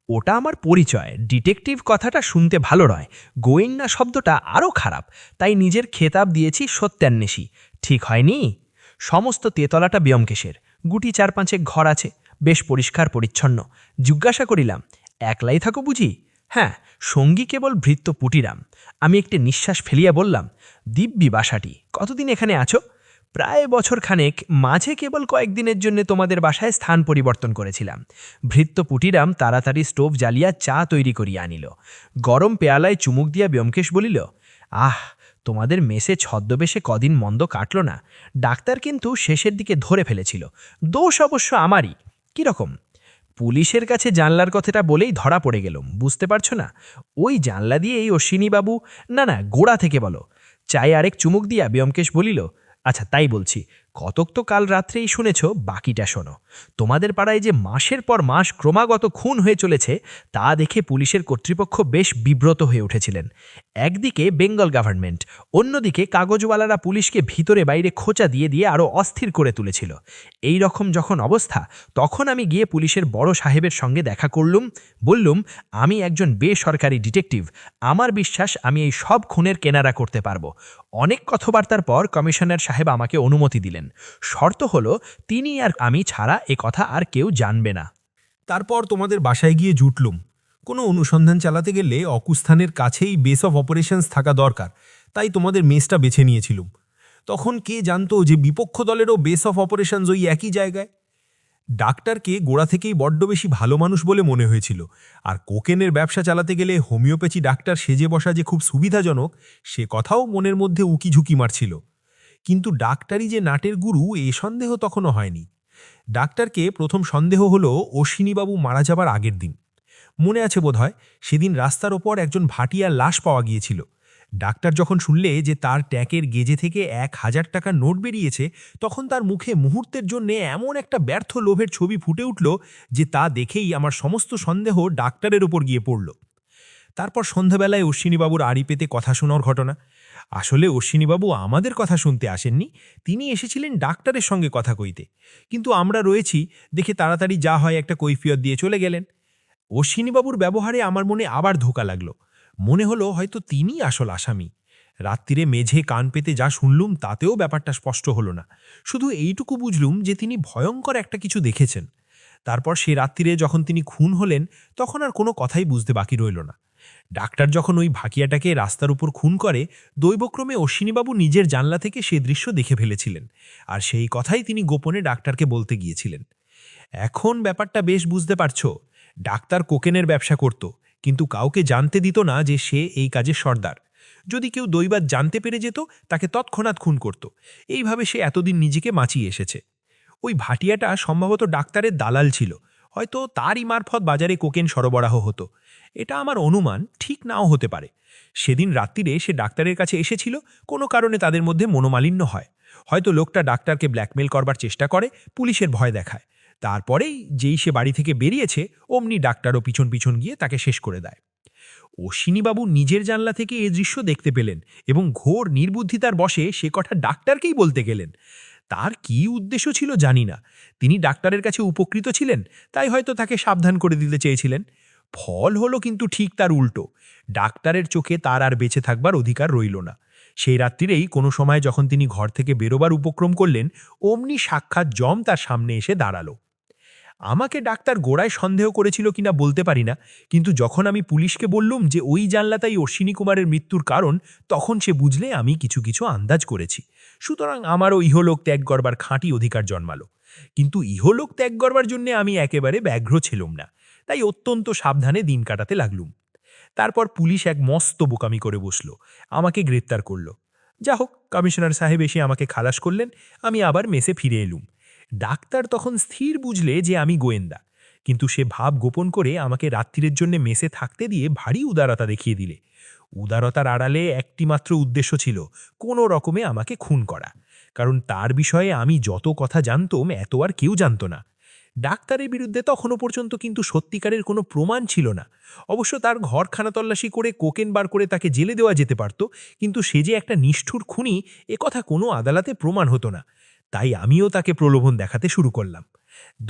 ওটা আমার পরিচয়। ডিটেকটিভ কথাটা শুনতে ভালো নয়, গোয়েন্দা শব্দটা আরও খারাপ, তাই নিজের খেতাব দিয়েছি সত্যান্বেষী। ঠিক হয়নি? সমস্ত তেতলাটা ব্যোমকেশের, গুটি 4-5 ঘর আছে, বেশ পরিষ্কার পরিচ্ছন্ন। জিজ্ঞাসা করিলাম, একলাই থাকো বুঝি? হ্যাঁ, সঙ্গী কেবল ভৃত্য পুটিরাম। আমি একটি নিঃশ্বাস ফেলিয়া বললাম, দিব্যি বাসাটি। কতদিন এখানে আছো? প্রায় বছরখানেক, মাঝে কেবল কয়েকদিনের জন্য তোমাদের বাসায় স্থান পরিবর্তন করেছিলাম। ভৃত্য পুটিরাম তাড়াতাড়ি স্টোভ জ্বালিয়া চা তৈরি করিয়া আনিল। গরম পেয়ালায় চুমুক দিয়া ব্যোমকেশ বলিল, আহ, তোমাদের মেসে ছদ্মবেশে কদিন মন্দ কাটল না। ডাক্তার কিন্তু শেষের দিকে ধরে ফেলেছিল, দোষ অবশ্য আমারই। কীরকম? পুলিশের কাছে জানলার কথাটা বলেই ধরা পড়ে গেলাম, বুঝতে পারছো না? ওই জানলা দিয়েই অশ্বিনীবাবু। না না, গোড়া থেকে বলো। চায়ে আরেক চুমুক দিয়া ব্যোমকেশ বলিল, আচ্ছা তাই বলছি, কতক তো কাল রাত্রেই শুনেছ, বাকিটা শোনো। তোমাদের পাড়ায় যে মাসের পর মাস ক্রমাগত খুন হয়ে চলেছে তা দেখে পুলিশের কর্তৃপক্ষ বেশ বিব্রত হয়ে উঠেছিলেন। একদিকে বেঙ্গল গভর্নমেন্ট, অন্যদিকে কাগজওয়ালারা পুলিশকে ভিতরে বাইরে খোঁচা দিয়ে দিয়ে আরও অস্থির করে তুলেছিল। এই রকম যখন অবস্থা, তখন আমি গিয়ে পুলিশের বড় সাহেবের সঙ্গে দেখা করলুম। বললুম, আমি একজন বেসরকারি ডিটেকটিভ, আমার বিশ্বাস আমি এই সব খুনের কেনারা করতে পারবো। অনেক কথাবার্তার পর কমিশনার সাহেব আমাকে অনুমতি দিলেন। শর্ত হলো, তিনি আর আমি ছাড়া এ কথা আর কেউ জানবে না। তারপর তোমাদের বাসায় গিয়ে জুটলুম। কোনো অনুসন্ধান চালাতে গেলে অকুস্থানের কাছেই বেস অফ অপারেশনস থাকা দরকার, তাই তোমাদের মেসটা বেছে নিয়েছিলুম। তখন কে জানতো যে বিপক্ষ দলেরও বেস অফ অপারেশনস ওই একই জায়গায়। ডাক্তারকে গোড়া থেকেই বড্ড বেশি ভালো মানুষ বলে মনে হয়েছিল, আর কোকেনের ব্যবসা চালাতে গেলে হোমিওপ্যাথি ডাক্তার সেজে বসা যে খুব সুবিধাজনক সে কথাও মনের মধ্যে উকিঝুঁকি মারছিল। কিন্তু ডাক্তারই যে নাটের গুরু এ সন্দেহ তখনও হয়নি। ডাক্তারকে প্রথম সন্দেহ হলো অশ্বিনীবাবু মারা যাবার আগের দিন। মনে আছে বোধহয়, সেদিন রাস্তার ওপর একজন ভাটিয়ার লাশ পাওয়া গিয়েছিল। ডাক্তার যখন শুনলে যে তার ট্যাকের গেজে থেকে 1,000 টাকার নোট বেরিয়েছে, তখন তার মুখে মুহূর্তের জন্য এমন একটা ব্যর্থ লোভের ছবি ফুটে উঠল যে তা দেখেই আমার সমস্ত সন্দেহ ডাক্তারের ওপর গিয়ে পড়ল। তারপর সন্ধ্যাবেলায় অশ্বিনীবাবুর আড়ি পেতে কথা শোনার ঘটনা। আসলে অশ্বিনীবাবু আমাদের কথা শুনতে আসেননি, তিনি এসেছিলেন ডাক্তারের সঙ্গে কথা কইতে। কিন্তু আমরা রয়েছি দেখে তাড়াতাড়ি যা হয় একটা কৈফিয়ত দিয়ে চলে গেলেন। অশ্বিনীবাবুর ব্যবহারে আমার মনে আবার ধোকা লাগলো। মনে হলো হয়তো তিনিই আসল আসামি। রাত্রিরে মেঝে কান পেতে যা শুনলুম তাতেও ব্যাপারটা স্পষ্ট হলো না, শুধু এইটুকু বুঝলুম যে তিনি ভয়ঙ্কর একটা কিছু দেখেছেন। তারপর সে রাত্রিরে যখন তিনি খুন হলেন, তখন আর কোনো কথাই বুঝতে বাকি রইল না। ডাক্তার যখন ওই ভাকিয়াটাকে রাস্তার উপর খুন করে, দৈবক্রমে অশ্বিনীবাবু নিজের জানলা থেকে সে দৃশ্য দেখে ফেলেছিলেন, আর সেই কথাই তিনি গোপনে ডাক্তারকে বলতে গিয়েছিলেন। এখন ব্যাপারটা বেশ বুঝতে পারছো। ডাক্তার কোকেনের ব্যবসা করত, কিন্তু কাউকে জানতে দিত না যে সে এই কাজের সর্দার। যদি কেউ দৈবাত জানতে পেরে যেত, তাকে তৎক্ষণাৎ খুন করত। এইভাবে সে এতদিন নিজেকে বাঁচিয়ে এসেছে। ওই ভাটিয়াটা সম্ভবত ডাক্তারের দালাল ছিল, হয়তো তারই মারফত বাজারে কোকেন সরবরাহ হতো। এটা আমার অনুমান, ঠিক নাও হতে পারে। সেদিন রাত্রিরে সে ডাক্তারের কাছে এসেছিল, কোনো কারণে তাদের মধ্যে মনোমালিন্য হয়। হয়তো লোকটা ডাক্তারকে ব্ল্যাকমেল করবার চেষ্টা করে, পুলিশের ভয় দেখায়। তারপরেই যেই সে বাড়ি থেকে বেরিয়েছে, অমনি ডাক্তারও পিছন পিছন গিয়ে তাকে শেষ করে দেয়। অশ্বিনীবাবু নিজের জানলা থেকে এ দৃশ্য দেখতে পেলেন এবং ঘোর নির্বুদ্ধিতার বশে সে কথা ডাক্তারকেই বলতে গেলেন। তার কী উদ্দেশ্য ছিল জানি না। তিনি ডাক্তারের কাছে উপকৃত ছিলেন, তাই হয়তো তাকে সাবধান করে দিতে চেয়েছিলেন। ফল হলো কিন্তু ঠিক তার উল্টো। ডাক্তারের চোখে তার আর বেঁচে থাকবার অধিকার রইল না। সেই রাত্রিরেই কোনো সময় যখন তিনি ঘর থেকে বেরোবার উপক্রম করলেন, অমনি সাক্ষাৎ যম তার সামনে এসে দাঁড়ালো। আমাকে ডাক্তার গোড়ায় সন্দেহ করেছিল কিনা বলতে পারি না, কিন্তু যখন আমি পুলিশকে বললুম যে ওই জানলাটাই অশ্বিনী কুমারের মৃত্যুর কারণ, তখন সে বুঝলে আমি কিছু কিছু আন্দাজ করেছি। সুতরাং আমারও ইহলোক ত্যাগ করবার খাঁটি অধিকার জন্মালো। কিন্তু ইহলোক ত্যাগ করবার জন্যে আমি একেবারে ব্যগ্র ছিলুম না, তাই অত্যন্ত সাবধানে দিন কাটাতে লাগলুম। তারপর পুলিশ এক মস্ত বোকামি করে বসল, আমাকে গ্রেপ্তার করল। যা হোক, কমিশনার সাহেব এসে আমাকে খালাস করলেন, আমি আবার মেসে ফিরে এলুম। ডাক্তার তখন স্থির বুঝলে যে আমি গোয়েন্দা, কিন্তু সে ভাব গোপন করে আমাকে রাত্রিরের জন্য মেসে থাকতে দিয়ে ভারী উদারতা দেখিয়ে দিলে। উদারতার আড়ালে একটিমাত্র উদ্দেশ্য ছিল, কোনো রকমে আমাকে খুন করা, কারণ তার বিষয়ে আমি যত কথা জানতাম এত আর কেউ জানত না। ডাক্তারের বিরুদ্ধে তখনও পর্যন্ত কিন্তু সত্যিকারের কোনো প্রমাণ ছিল না। অবশ্য তার ঘর খানাতল্লাশি করে কোকেন বার করে তাকে জেলে দেওয়া যেতে পারত, কিন্তু সে যে একটা নিষ্ঠুর খুনি কথা কোনো আদালতে প্রমাণ হতো না। তাই আমিও তাকে প্রলোভন দেখাতে শুরু করলাম।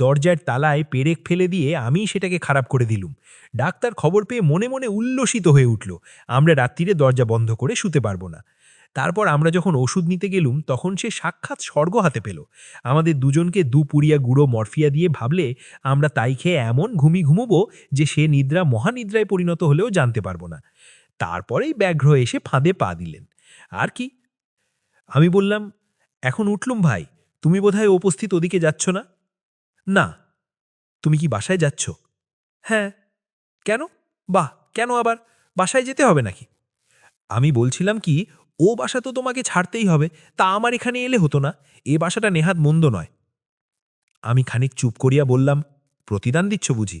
দরজার তালায় পেরেক ফেলে দিয়ে আমি সেটাকে খারাপ করে দিলুম। ডাক্তার খবর পেয়ে মনে মনে উল্লসিত হয়ে উঠল, আমরা রাত্রিরে দরজা বন্ধ করে শুতে পারবো না। তারপর আমরা যখন ওষুধ নিতে গেলুম, তখন সে সাক্ষাৎ স্বর্গ হাতে পেল। আমাদের দুজনকে 2 পুরিয়া গুঁড়ো মরফিয়া দিয়ে ভাবলে আমরা তাই খেয়ে এমন ঘুমোবো যে সে নিদ্রা মহানিদ্রায় পরিণত হলেও জানতে পারবো না। তারপরেই ব্যাঘ্র এসে ফাঁদে পা দিলেন। আর কি? আমি বললাম, এখন উঠলুম ভাই, তুমি বোধহয় উপস্থিত ওদিকে যাচ্ছ না? না। তুমি কি বাসায় যাচ্ছ? হ্যাঁ। কেন? বাহ, কেন আবার? বাসায় যেতে হবে নাকি? আমি বলছিলাম কি, ও বাসা তো তোমাকে ছাড়তেই হবে, তা আমার এখানে এলে হতো না? এ বাসাটা নেহাত মন্দ নয়। আমি খানিক চুপ করিয়া বললাম, প্রতিদান দিচ্ছ বুঝি?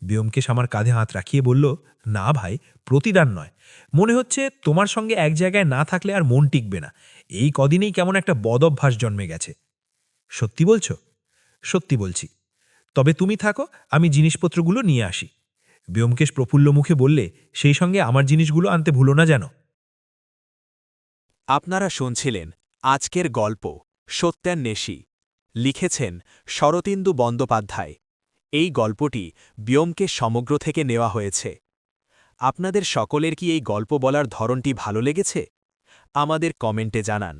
ব্যোমকেশ আমার কাঁধে হাত রাখিয়ে বলল, না ভাই, প্রতিদান নয়। মনে হচ্ছে তোমার সঙ্গে এক জায়গায় না থাকলে আর মন টিকবে না। এই কদিনেই কেমন একটা বদভ্যাস জন্মে গেছে। সত্যি বলছো? সত্যি বলছি। তবে তুমি থাকো, আমি জিনিসপত্রগুলো নিয়ে আসি। ব্যোমকেশ প্রফুল্ল মুখে বললে, সেই সঙ্গে আমার জিনিসগুলো আনতে ভুলো না যেন। আপনারা শুনছিলেন আজকের গল্প সত্যান্বেষী। লিখেছেন শরতেন্দু বন্দ্যোপাধ্যায়। এই গল্পটি ব্যোমকেশ সমগ্র থেকে নেওয়া হয়েছে। আপনাদের সকলের কি এই গল্প বলার ধরনটি ভালো লেগেছে? আমাদের কমেন্টে জানান।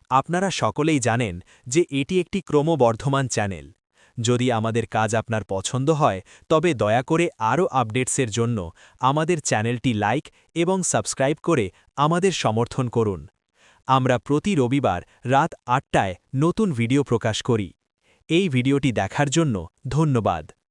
আপনারা সকলেই জানেন যে এটি একটি ক্রমবর্ধমান চ্যানেল। যদি আমাদের কাজ আপনার পছন্দ হয় তবে দয়া করে আরও আপডেটসের জন্য আমাদের চ্যানেলটি লাইক এবং সাবস্ক্রাইব করে আমাদের সমর্থন করুন। আমরা প্রতি রবিবার রাত ৮টায় নতুন ভিডিও প্রকাশ করি। এই ভিডিওটি দেখার জন্য ধন্যবাদ।